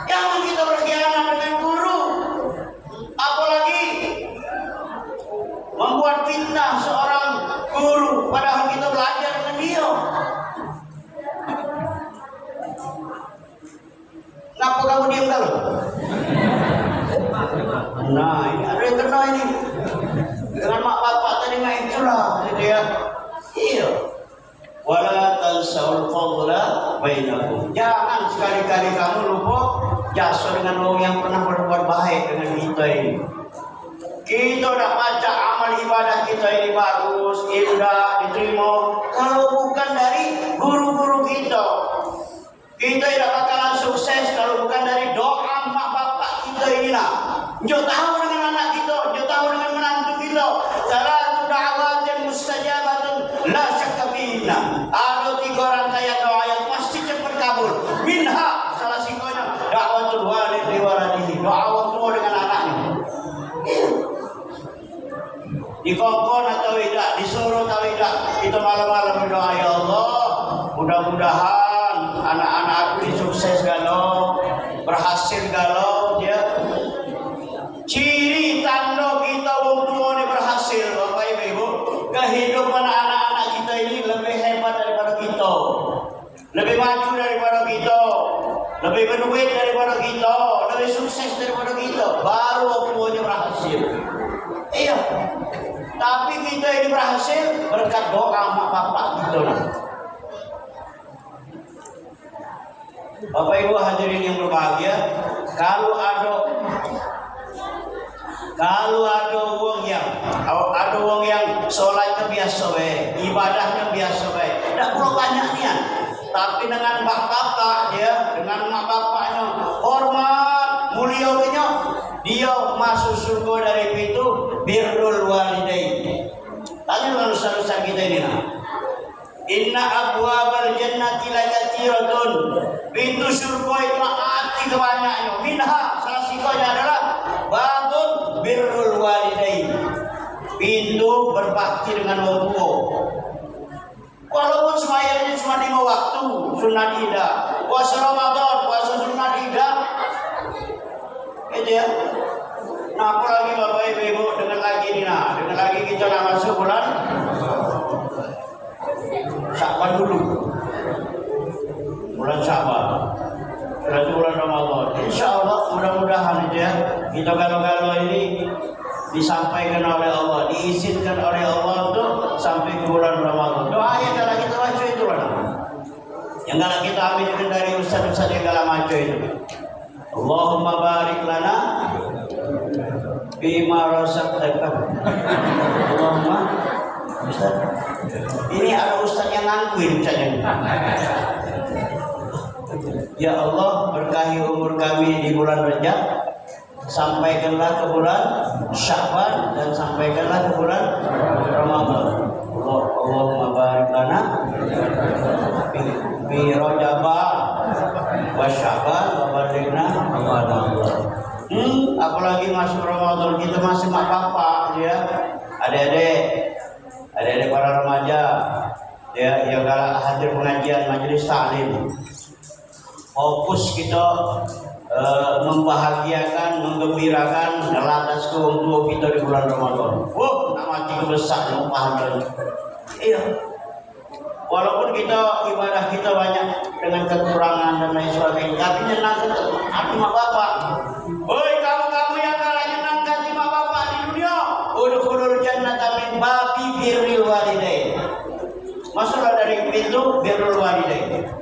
Jangan kita berkhianat dengan guru. Apalagi membuat fitnah seorang guru, padahal kita belajar dengan dia. Kenapa kamu diam kalau? Nah, ini ada yang kena ini. Dengan mak bapak tadi nggak itulah, gitu ya. Iya. Wala tansaul fadla bainakum. Jangan sekali-kali kamu lupa jasa dengan orang yang pernah berbuat baik dengan kita ini. Kita dah baca amal ibadah kita ini bagus, indah, diterima. Kalau bukan dari guru-guru kita, kita tidak bakalan sukses kalau bukan dari doa mak bapak kita ini lah. Jauh tahu dengan anak kita, jauh tahu dengan menantu kita. Salatu da'awatin mustajabatun la syakka fihinna. Ada 3 rangkaian doa yang pasti cepat kabul. Minha salah satunya da'watul walid li waladihi. Doa orang tua dengan anaknya. Dikongkon atau tidak, disuruh atau tidak, kita malam-malam berdoa, ya Allah, mudah-mudahan anak-anak aku ini sukses galau, berhasil galau, ya. Ciri tanda kita wong tua ini berhasil, Bapak Ibu, kehidupan anak-anak kita ini lebih hebat daripada kita, lebih maju daripada kita, lebih berduit daripada kita, lebih sukses daripada kita, baru wong tuanya berhasil. Iya. Tapi kita ini berhasil berkat doa mak bapak kita lah. Bapak Ibu hadirin yang berbahagia, kalau ada wong yang sholatnya biasa baik, ibadahnya biasa baik, tidak perlu banyak niat, tapi dengan bapak dia, dengan mak bapaknya hormat, mulia dia masuk surga dari pintu birrul walidain. Tanya dosa-dosa kita ini nah. Inna abwabal jannati lakatsiratun. Pintu surga itu hati kebanyaknya. Minha salah satunya adalah babun birrul walidain. Pintu berbakti dengan orang tua. Walaupun semayangnya cuma 5 waktu, sunat ida, puasa Ramadan, puasa sunat ida, gitu ya. Nah, apalagi Bapak Ibu dengan lagi ini nah, dengan lagi kita nak masuk bulan Sya'ban dulu, bulan Sya'ban, setelah itu bulan Ramadan. Insya Allah mudah-mudahan itu ya, kita galau-galau ini disampaikan oleh Allah, diizinkan oleh Allah untuk sampai ke bulan Ramadan. Doa yang kalau kita baca itu lah, yang kalau kita ambil dari ustaz-ustaz yang kalau baca itu, Allahumma barik lana bima razaqtana. Allahumma Ustaz. Ini ada ustaz yang ngangguin ustaznya. Ya Allah, berkahi umur kami di bulan Rajab, sampaikanlah ke bulan Sya'ban dan sampaikanlah ke bulan Ramadan. Allahumma barik lana fi Rajab wa Sya'ban wa balighna Ramadan. Apalagi masuk Ramadan, kita masih mak bapak ya, adik-adik para remaja ya, yang hadir pengajian majelis taklim. Fokus kita membahagiakan, menggembirakan atas keuntungan kita di bulan Ramadan. Nak mati kebesar yang pahala. Iya. Walaupun kita ibadah kita banyak dengan kekurangan dan lain sebagainya, tapi nyenangkan hati mak bapak. Oi kamu yang kalah nyenangkan hati mak bapak di dunia, udkhulul jannata min babi birril walidain. Masuklah dari pintu birrul walidain.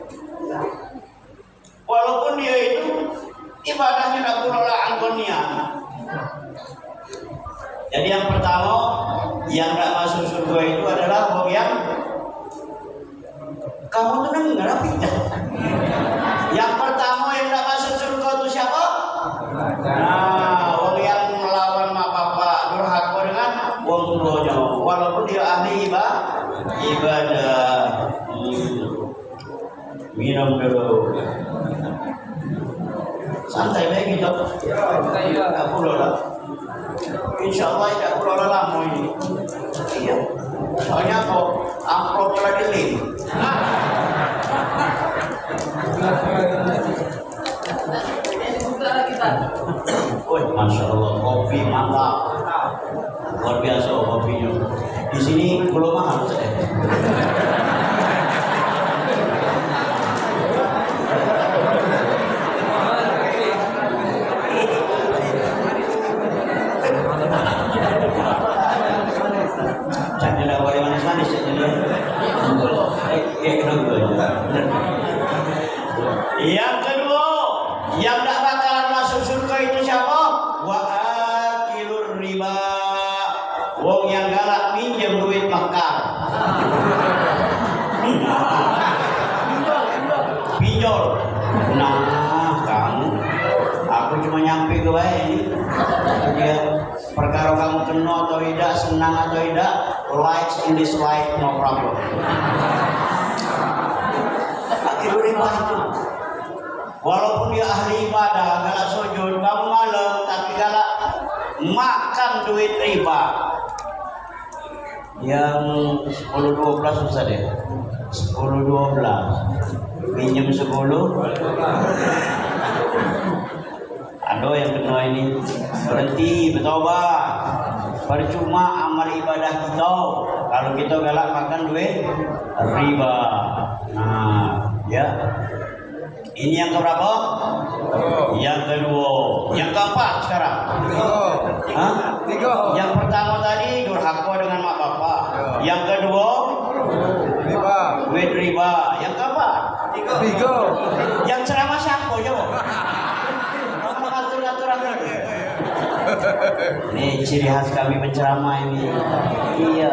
Walaupun dia itu ibadahnya tak kurola angkonia. Jadi yang pertama yang tak masuk surga itu adalah orang yang kamu tuh dengar apa tidak? Yang pertama yang tak masuk surga itu siapa? Nah, orang yang melawan mak bapak, durhaka dengan wong tuanya, walaupun dia ahli ibadah. Minum dulu. Santai baik gitu. Tak perlu lah. Insya Allah tak perlu lama ini. Iya. Soalnya kok amplop telah dilih. Woi, masya Allah, kopi mantap, luar biasa kopinya. Di sini belum mahal saya. Yang kedua, yang tak bakalan masuk surga itu siapa? Wa akilur riba. Wong yang galak minjem duit mekar. Pinjol. Nah, kamu, aku cuma nyampe ke baik ini. Dia perkara kamu kena atau tidak, senang atau tidak, likes in this life no problem. Akilur riba itu. Walaupun dia ahli ibadah, galak sujud, kamu malam, tapi galak makan duit riba. Yang 10-12 Ustaz ya? 10-12 minjem 10. Ada yang kena ini, berhenti, bertobat. Percuma amal ibadah kita kalau kita galak makan duit riba. Nah, ya. Ini yang keberapa? Yang kedua. Yang keempat sekarang? Tiga. Yang pertama tadi durhaka dengan mak bapak. Yang kedua riba. Duit riba. Yang keempat? Tiga. Yang ceramah Ini ciri khas kami penceramah ini. Iya,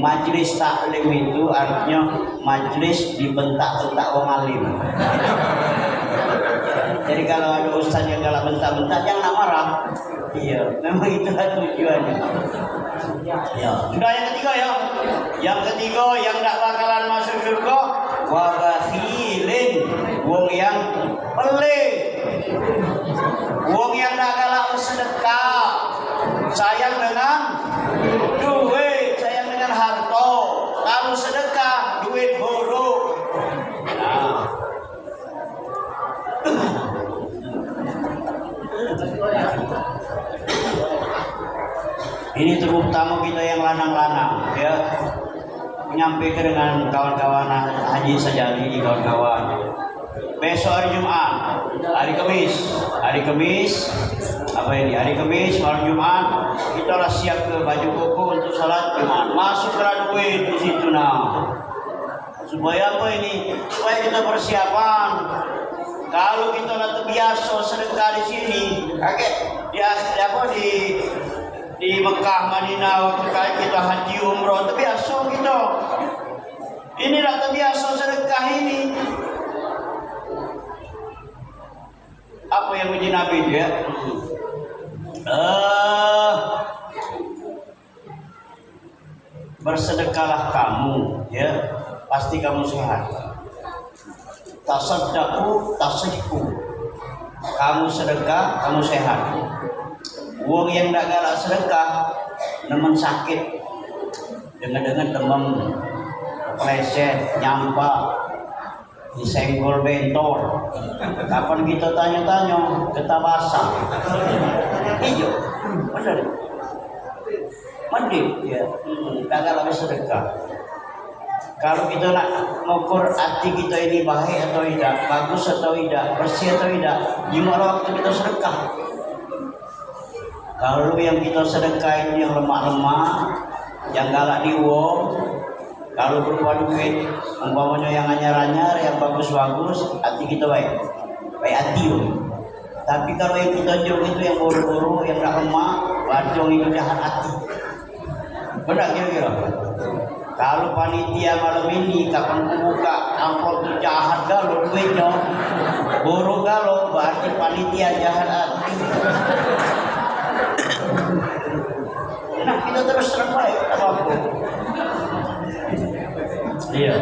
majelis taklim itu artinya majelis dibentak-bentak wong alim. Jadi kalau ada ustaz yang galak bentak-bentak jangan marah. Iya, memang itulah tujuannya. Ya, sudah yang ketiga ya. Yang ketiga yang tidak bakalan masuk surga wabakhilin, wong yang pelit, wong yang tidak galak bersedekah, sayang dengan duit, sayang dengan harta. Kalau sedekah duit buruk. Nah, ini terutama kita yang lanang-lanang ya, menyampaikan dengan kawan-kawan Haji Sajali, kawan-kawan. Besok hari Jumat, hari Kamis, apa ini? Hari Kamis, malam Jumat, kita lah siap ke baju koko untuk salat Jumat. Masuklah duit di situ nah. Supaya apa ini? Supaya kita persiapan. Kalau kita lah terbiasa sedekah di sini, di Mekah, Madinah, waktu kali kita haji umroh, terbiasa kita. Ini tak terbiasa sedekah ini. Apa yang puji Nabi dia? Bersedekahlah kamu, ya, pasti kamu sehat. Tasaddaqu tasihhu. Kamu sedekah, kamu sehat. Wong yang tak galak sedekah, nemen sakit, dengan demam, pleset, nyampak, disenggol bentor. Kapan kita tanya-tanya, getah basah. Iya, benar. Mending, ya, tak galak sedekah. Kalau kita nak mengukur hati kita ini baik atau tidak, bagus atau tidak, bersih atau tidak, gimana waktu kita sedekah? Kalau yang kita sedekah ini yang lemah-lemah, yang galak di wong, kalau berupa duit, umpamanya yang anyar-anyar, yang bagus-bagus, hati kita baik hati. Tapi kalau yang kita jauh itu yang buru-buru, yang tak lemah, bacong itu jahat hati. Benar kira-kira? Kalau panitia malam ini kapan buka amplop tu jahat galau duitnya, buruk galau, berarti panitia jahat hati. Nah, kita terus terang baik apa-apa. Iya.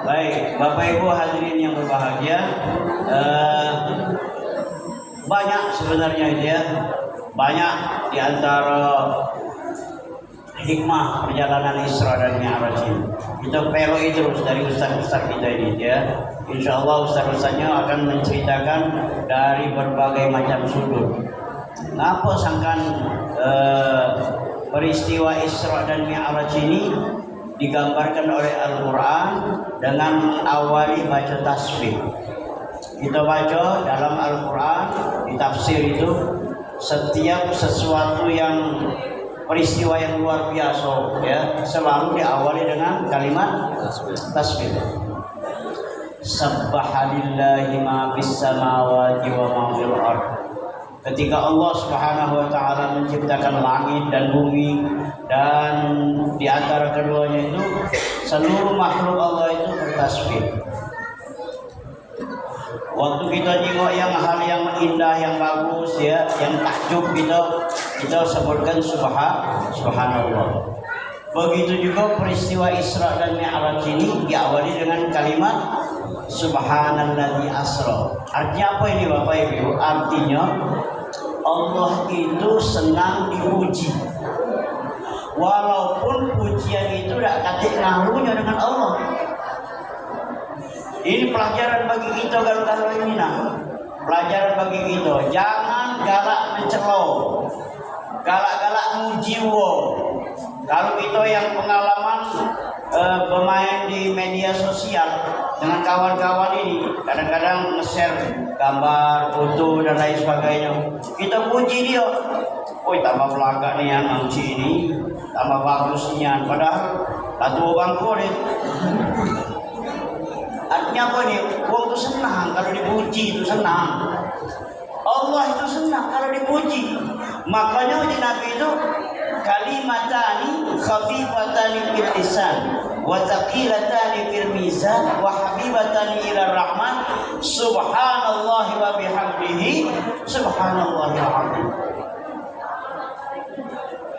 Baik, Bapak Ibu hadirin yang berbahagia, banyak sebenarnya dia, banyak di antara hikmah perjalanan Isra dan Mi'raj ini. Kita peloi terus dari ustaz-ustaz kita ini ya. Insya Allah ustaz-ustaznya akan menceritakan dari berbagai macam sudut. Ngapa sangkan peristiwa Isra dan Mi'raj ini digambarkan oleh Al-Quran dengan awali baca tasbih. Kita baca dalam Al-Quran di tafsir itu setiap sesuatu yang peristiwa yang luar biasa ya selalu diawali dengan kalimat tasbih. Subhanallahi ma fis samawati wa ma fil ardh. Ketika Allah Subhanahu wa taala menciptakan langit dan bumi dan di antara keduanya itu seluruh makhluk Allah itu bertasbih. Waktu kita tengok yang hal yang indah, yang bagus ya, yang takjub kita sebutkan subhanallah. Begitu juga peristiwa Isra dan Mi'raj ini diawali dengan kalimat subhanalladzi asra. Artinya apa ini Bapak Ibu? Artinya Allah itu senang dipuji. Walaupun pujian itu tidak katik ngaruhnya dengan Allah. Ini pelajaran bagi kita kalau ini nah. Pelajaran bagi kita, jangan galak mencelo, galak-galak muji wo. Kalau kita yang pengalaman bermain di media sosial dengan kawan-kawan ini, kadang-kadang nge-share gambar, foto dan lain sebagainya. Kita puji dia, oh tambah belagak nih yang muji ini, tambah bagusnya. Padahal satu bangku deh. Artinya apa nih? Wong itu senang kalau dipuji itu senang. Allah Allah itu senang kalau dipuji. Makanya di Nabi itu kalimatani khafifatani fil lisan wa thaqilatani fil mizan wa habibatani ila rahman subhanallahi wa bihamdihi subhanallahil azim.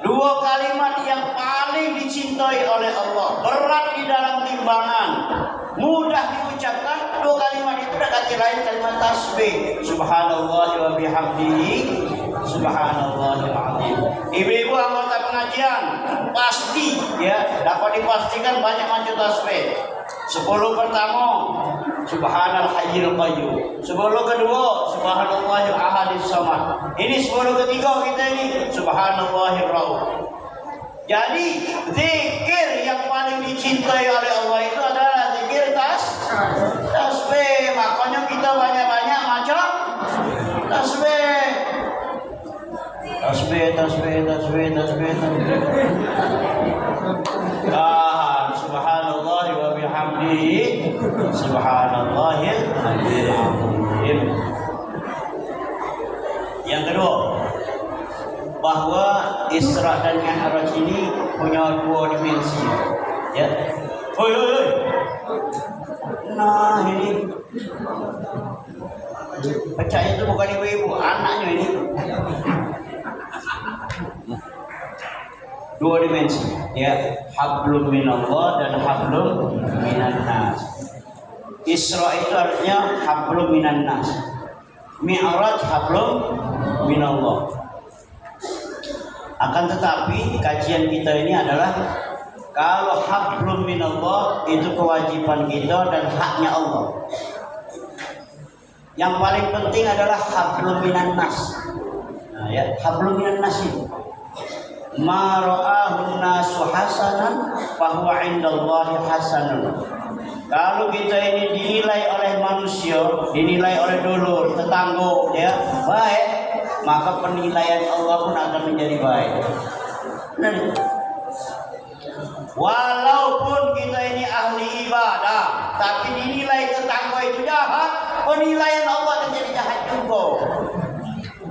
Dua kalimat yang paling dicintai oleh Allah, berat di dalam timbangan, mudah diucapkan. Dua kalimat itu ada kata lain kalimat tasbih, subhanallah wa bihamdihi subhanallahil azim. Ibu-ibu anggota pengajian pasti ya dapat dipastikan banyak macam tasbih. 10 pertama subhanal hayyul qayyum, 10 kedua subhanallahil ahadis samad. Ini 10 ketiga kita ini subhanallahir rauf. Jadi zikir yang paling dicintai oleh Allah itu adalah zikir tasbih. Makanya kita banyak-banyak macam tasbih. Subhanallah wa bihamdihi subhanallahil azim. Yang kedua, bahwa Isra dan Mi'raj ini punya dua dimensi. Ya. Hoi. Nah, ini percaya itu bukan ibu-ibu, anaknya ini. Dua dimensi, ya, hablum minallah dan hablum minannas. Isra itu artinya hablum minannas. Mi'raj hablum minallah. Akan tetapi kajian kita ini adalah kalau hablum minallah itu kewajiban kita dan haknya Allah. Yang paling penting adalah hablum minannas. Nah, ya, hablum minannas itu ma ra'ahun nasu hasanan fahuwa indallahi hasanun. Kalau kita ini dinilai oleh manusia, dinilai oleh dulur, tetangga, ya, baik, maka penilaian Allah pun akan menjadi baik. Nah, walaupun kita ini ahli ibadah, tapi dinilai tetangga itu jahat, penilaian Allah akan jadi jahat juga.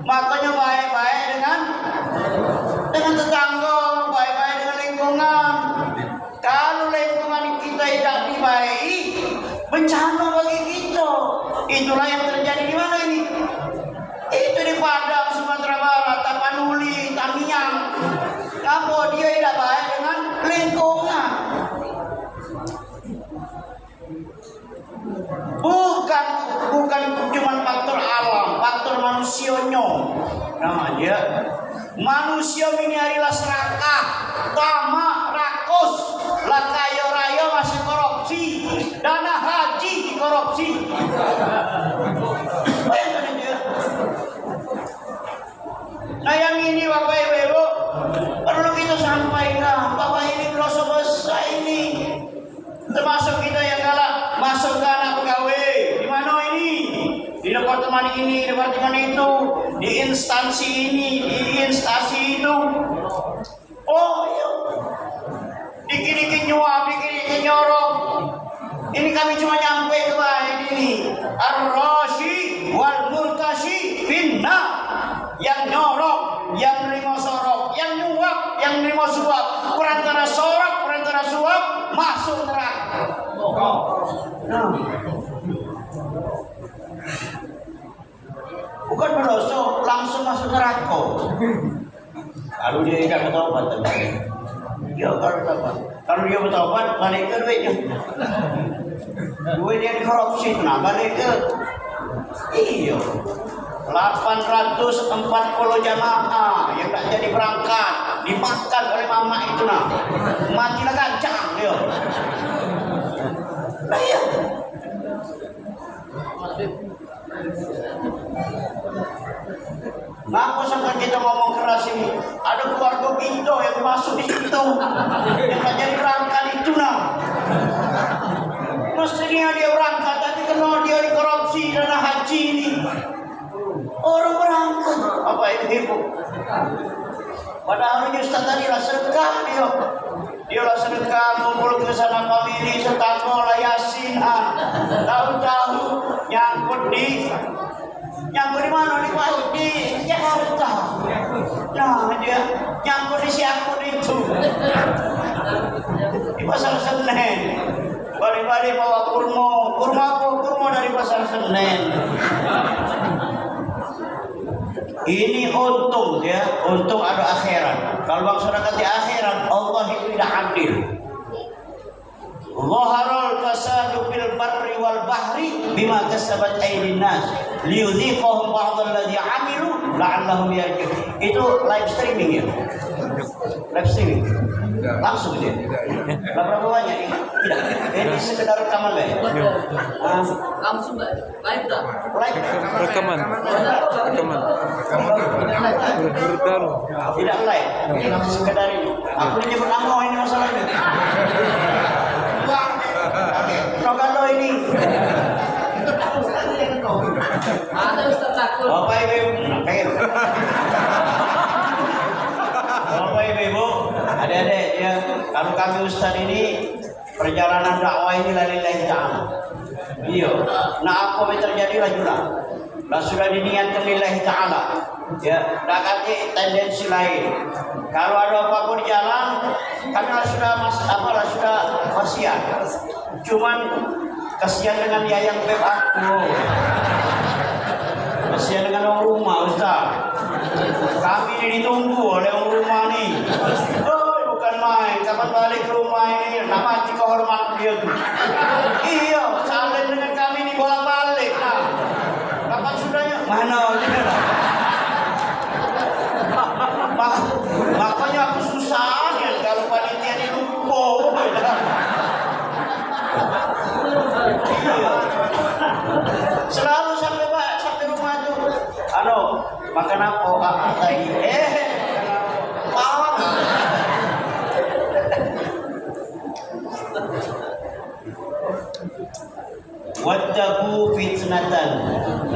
Makanya baik-baik dengan tetangga, baik-baik dengan lingkungan. Kalau lingkungan kita tidak dibaiki, bencana bagi kita. Itulah yang terjadi di mana ini? Itu di Padang, Sumatera Barat, Tapanuli, Tamiang. Apa dia tidak baik dengan lingkungan? Bukan cuma faktor alam, faktor manusianya. Nah, dia manusia ini adalah serakah, tamak, rakus, lakayo rayo masih korupsi, dana haji korupsi. Nah, yang ini Bapak Ibu perlu kita sampaikan bahwa ini dosa besar ini. Termasuk kita yang galak masuk ke anak pegawai. Di mana ini? Di departemen ini, departemen itu, di instansi ini, di instansi itu. Oh, iya. Dikit-dikit nyuap, dikit-dikit nyorok. Ini kami cuma nyampe ke bahan ini. Ar-rashi wal murtashi finna. Yang nyorok, yang nerima sorok, yang nyuap, yang nerima suap. Perantara sorok, perantara suap, masuk neraka. Nah. Bukan berdosa, langsung masuk neraka. Kalau dia tidak bertobat, dia bertobat. Kalau dia bertobat, balik ke duitnya. Duit dia dikorupsi, nah balik ke. Iya. 840 jamaah yang tak jadi berangkat dimakan oleh mama itu nah. Matilah gancang dia. Nah, iya. Ngapa sampai kita ngomong keras ini? Ada keluarga kita yang masuk di situ yang tak jadi berangkat itu nah. Mestinya dia berangkat, tapi kena dia dikorupsi dana haji ini. Orang berangkat apa itu? Padahal Ustaz tadi lah sedekah dia lah sedekah ngumpul ke sana famili tetangga lah yasin tahu-tahu nyangkut di Nyangkut di mana? Di Jakarta. Nah, dia nyangkut di siakut itu. Di Pasar Senen. Balik-balik bawa kurma. Kurma apa? Kurma dari Pasar Senen. Ini untung ya, untung ada akhirat. Kalau bang saudara di akhirat, Allah itu tidak adil. Zaharul fasadu fil barri wal bahri bima kasabat aydin nas liyudhiqahum ba'dal ladzi 'amilu la'allahum yarji'un. Itu live streaming ya. Live streaming. Langsung dia. Berapa banyak ini? Tidak. Ini sekedar rekaman ya. Langsung live dah. Live. Rekaman. Tidak live. Sekedar ini. Aku nyebut nama ini masalahnya. Kalau ini Ada Ustaz takut. Bapak Ibu Bapak Ibu adik-adik ya, kalau kami Ustaz ini perjalanan dakwah ini lillahi ta'ala. Iya. Nah apa yang terjadi lah sudah diniatkan lillahi ta'ala. Ya, tak kati tendensi lain. Kalau ada apa-apa di jalan, kami sudah wasiat. Cuman kasihan dengan yayang beb aku. Kasihan dengan orang rumah Ustaz. Kami ini ditunggu oleh orang rumah nih. Oh, bukan main. Kapan balik ke rumah ini? Nama mati kehormat dia tuh. Iya, saling dengan kami ini bolak-balik. Nah, kapan sudahnya? Mana? Makanya aku susah ya kalau panitia ini lupa. Selalu sampai rumah itu. Makan apa? Tadi. Wattaqu fitnatan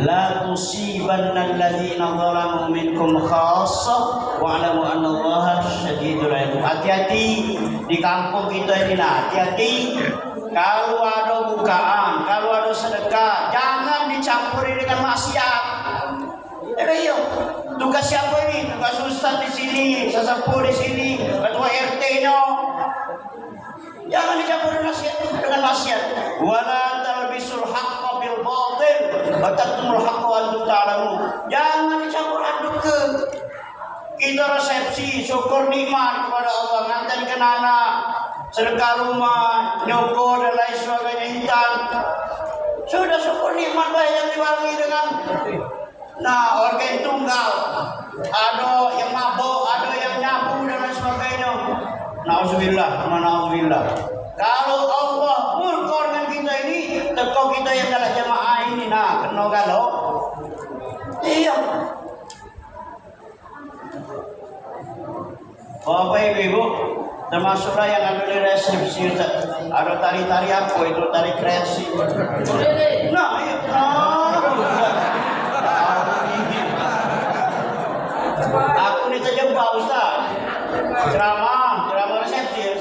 la tusibanna alladhina zalamu minkum khassah wa'lamu anna Allaha syadidul 'iqab. Hati-hati di kampung kita ini lah. Hati-hati kalau ada bukaan, kalau ada sedekah, jangan dicampuri dengan maksiat. Ayo, tugas siapa ini? Tugas ustaz di sini, sesepuh di sini, ketua RT-nya. Jangan dicampuri dengan maksiat. Wala talbisul haqqo bil batil wa taktumul haqqo wa antum ta'lamun. Jangan dicampur adukkan. Kita resepsi syukur nikmat kepada Allah, ngantarkan anak, sedekah rumah, nyukur dan lain sebagainya hitam. Sudah syukur nikmat baik yang dibarengi dengan organ tunggal. Ada yang mabuk, ada yang nyabu dan lain sebagainya. Nauzubillah, nauzubillah. Kalau Allah murka dengan kita ini, teko kita yang dalam jamaah ini, kena galau. Iya. Bapak Ibu, termasuklah yang ada di resepsi, ada tari-tari apa itu, tari kreasi. Nah, iya. Aku terjebak Ustaz. Ceramah resepsi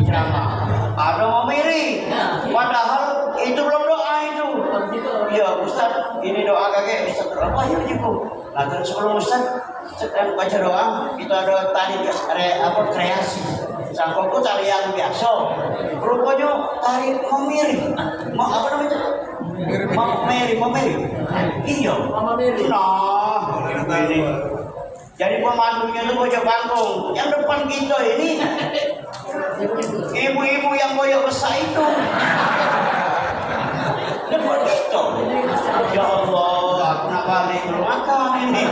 ceramah. Ada mau miring. Padahal itu belum doa itu. Ya Ustaz, ini doa kakek Ustaz apa ya ibu? Nah terus sebelum Ustaz baca doa, kita ada tari kreasi. Sangkokku tari yang biasa. Rupanya tari memiri. Apa namanya? Memiri. Iya. Nah, ini. Jadi pemandunya itu bocah panggung. Yang depan kita ini ibu-ibu yang boyok besar itu. Depan kita. Ya Allah, aku nak balik belum makan ini.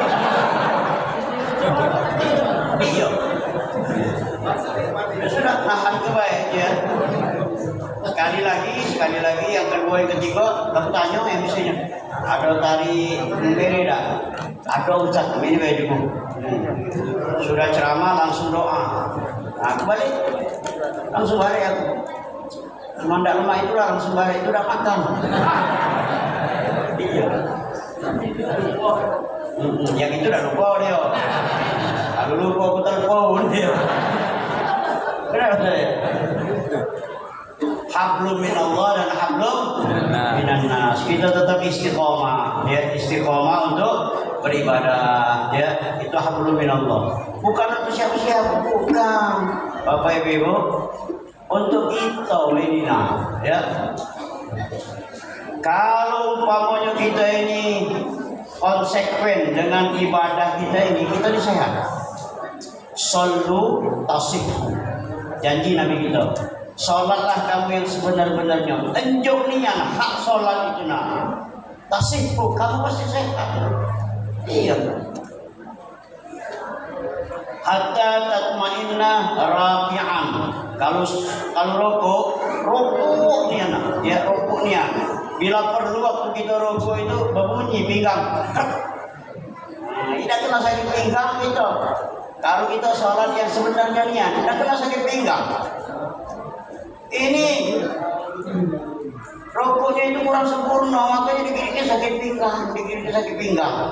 Iya. Ya sudah, nahan kebaik ya. Sekali lagi yang kedua yang ketiga, aku tanya MC-nya. Ada tari memberi tak? Ada Ustaz, ini bajuku. Sudah ceramah langsung doa. Aku balik, langsung balik aku. Cuma tidak lemah itulah langsung balik, itu udah makan. Iya. Yang itu udah lupa dia. Kalau lupa aku telepon dia. Kenapa saya? hablum minallah dan hablum minannas. Kita tetap istiqomah, ya, istiqomah untuk beribadah, ya, itu hablum minallah. Bukan untuk siapa-siapa, bukan. Bapak Ibu, untuk kita ini, ya. Kalau umpamanya kita ini konsekuen dengan ibadah kita ini, kita disehat. Sallu tasihhu. Janji Nabi kita. Salatlah kamu yang sebenar-benarnya. Enjuk niat hak salat itu tasihhu, kamu pasti sehat. Iya. Hatta tatma'inna raki'an. Kalau rukuk nih anak, ya rukuk nih. Bila perlu waktu kita rukuk itu berbunyi pinggang. Tidak kena sakit pinggang itu. Kalau kita sholat yang sebenarnya niat, tidak kena sakit pinggang. Ini rukuknya itu kurang sempurna, makanya dikit-dikit sakit pinggang,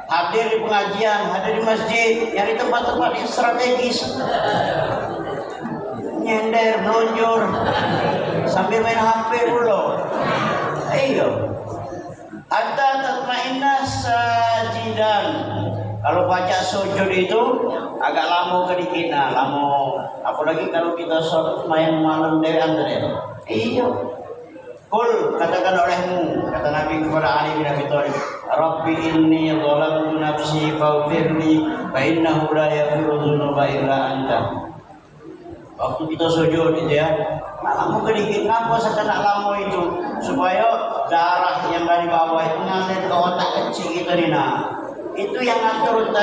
Hadir di pengajian, hadir di masjid, yang di tempat-tempat yang strategis. Nyender, melunjur, sambil main HP dulu. Ayo. Hatta tatma'inna sajidan. Kalau baca sujud itu agak lama kedikit, lama. Apalagi kalau kita main malam dewan tadi. Iya. Kul, katakan olehmu, kata Nabi kepada Ali bin Abi Thalib, Rabbi inni zalamtu nafsi faghfirli fa innahu la yaghfiru dzunuba illa anta. Waktu kita sujud itu ya, lama kedikit, kenapa sekenak lama itu? Supaya darah yang dari bawah itu ngalir ke otak kecil kita nih, itu yang ngatur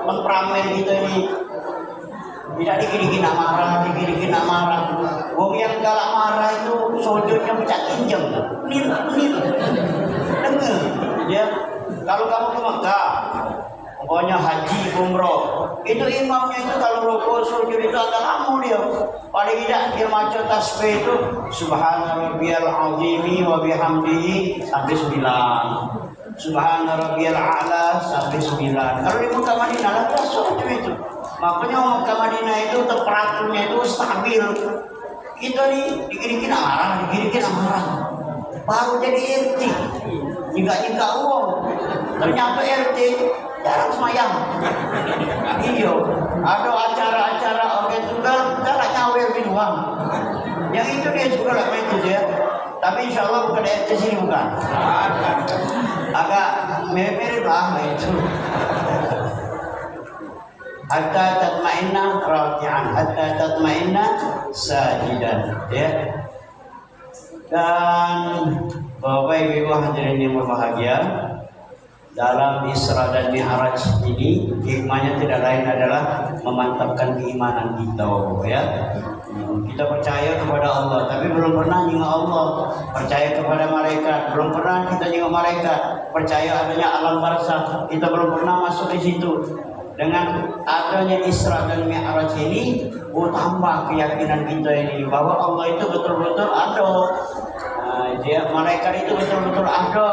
temperamen kita ini. Tidak dikit-dikit nak marah, Wong yang galak marah itu sujudnya pecah kinjeng. Nil. Dengar, ya. Kalau kamu ke Mekah, pokoknya haji, umroh, itu imamnya itu kalau rukuk sujud itu agak lama dia. Paling tidak dia maca tasbih itu Subhana rabbiyal azimi wa bihamdihi sampai 9. Subhana rabbiyal a'la sampai 9. Kalau di Mekah Madinah lah sujud itu. Makanya Mekah Madinah itu temperaturnya itu stabil. Kita nih dikit-dikit marah, baru jadi RT. Jika uang, ternyata RT jarang semayang. Iya, ada acara-acara oke tunggal, galak nyawer minuan. Yang itu dia juga lah main itu ya. Tapi insya Allah bukan RT sini bukan. Agak mirip-mirip lah itu. Hatta tatma'inna raki'an, hatta tatma'inna sajidan, ya. Dan Bapak Ibu hadirin yang berbahagia, dalam Isra dan Mi'raj ini hikmahnya tidak lain adalah memantapkan keimanan kita, ya. Kita percaya kepada Allah, tapi belum pernah nyingok Allah. Percaya kepada malaikat, belum pernah kita nyingok malaikat. Percaya adanya alam barzakh, kita belum pernah masuk di situ. Dengan adanya Isra dan Mi'raj ini, tambah keyakinan kita ini bahwa Allah itu betul-betul ada. Malaikat itu betul-betul ada.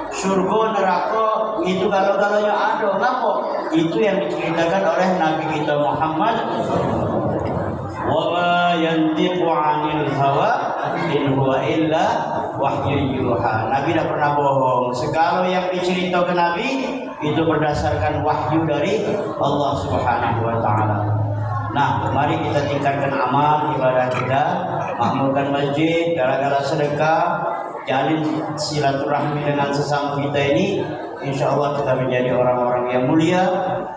Surga, neraka itu galau-galaunya ada. Kenapa? Itu yang diceritakan oleh Nabi kita Muhammad. Wa ma yantiqu 'anil hawa in huwa illa wahyu yuha. Nabi tidak pernah bohong. Segala yang diceritakan Nabi itu berdasarkan wahyu dari Allah Subhanahu wa taala. Nah, mari kita tingkatkan amal ibadah kita, makmurkan masjid, gara-gara sedekah, jalin silaturahmi dengan sesama kita ini, insya Allah kita menjadi orang-orang yang mulia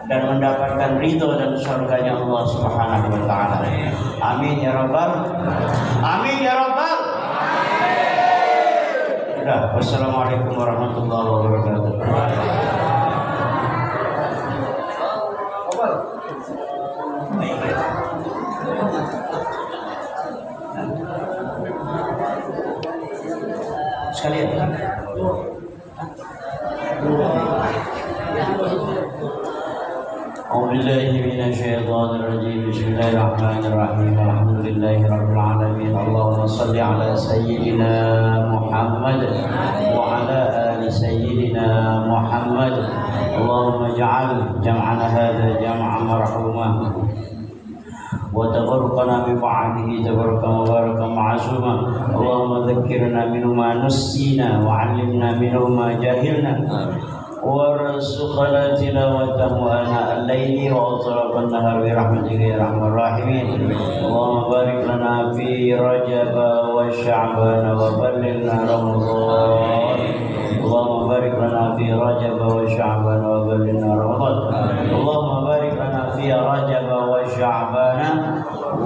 dan mendapatkan ridho dan surganya Allah Subhanahu wa taala. Amin ya rabbal. Amin ya rabbal. Sudah. Wassalamualaikum warahmatullahi wabarakatuh. Sekalian. A'udzubillahi minasyaitonir rajim. Bismillahirrahmanirrahim. Alhamdulillahirabbil alamin. Allahumma shalli ala sayyidina Muhammad wa ala ali sayyidina Muhammad. Allahumma ij'al jam'ana hadza jam'an marhumah وتفرقنا من بعده تفرقا مباركا معصوما اللهم ذكرنا منه ما نسينا وعلمنا منه ما جهلنا وارزقنا تلاوته آناء الليل وأطراف النهار برحمتك يا أرحم الراحمين اللهم بارك لنا في رجب وشعبان وبلغنا رمضان اللهم بارك لنا في رجب وشعبان وبلغنا رمضان اللهم بارك لنا في رجب وشعبان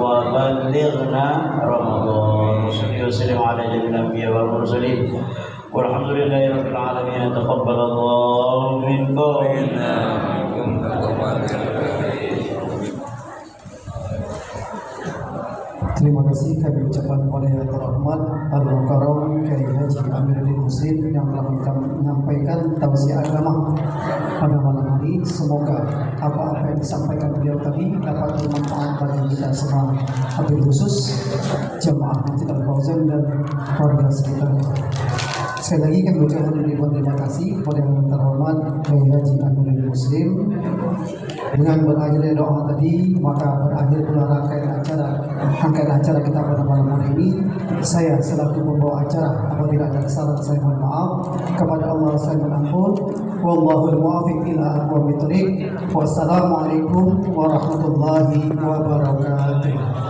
وبلغنا رمضان صلى وسلم على جميع الأنبياء والمرسلين والحمد لله رب العالمين تقبل الله منكم Terima kasih kami ucapkan kepada yang terhormat Al-Mukarram Kiai Haji Amiruddin Muslim yang telah menyampaikan tausiah agama pada malam hari. Semoga apa-apa yang disampaikan beliau tadi dapat bermanfaat bagi kita semua, habis khusus jemaah Masjid Al-Fauzan dan warga sekitar. Sekali lagi kami ucapkan ribuan terima kasih kepada yang terhormat Kiai Haji Amiruddin Muslim. Dengan berakhirnya doa tadi, maka berakhir pula rangkaian acara kita pada malam hari ini. Saya selaku pembawa acara, apabila ada kesalahan saya mohon maaf. Kepada Allah saya mohon ampun. Wallahul muwaffiq ila aqwamit thoriq. Wassalamualaikum warahmatullahi wabarakatuh.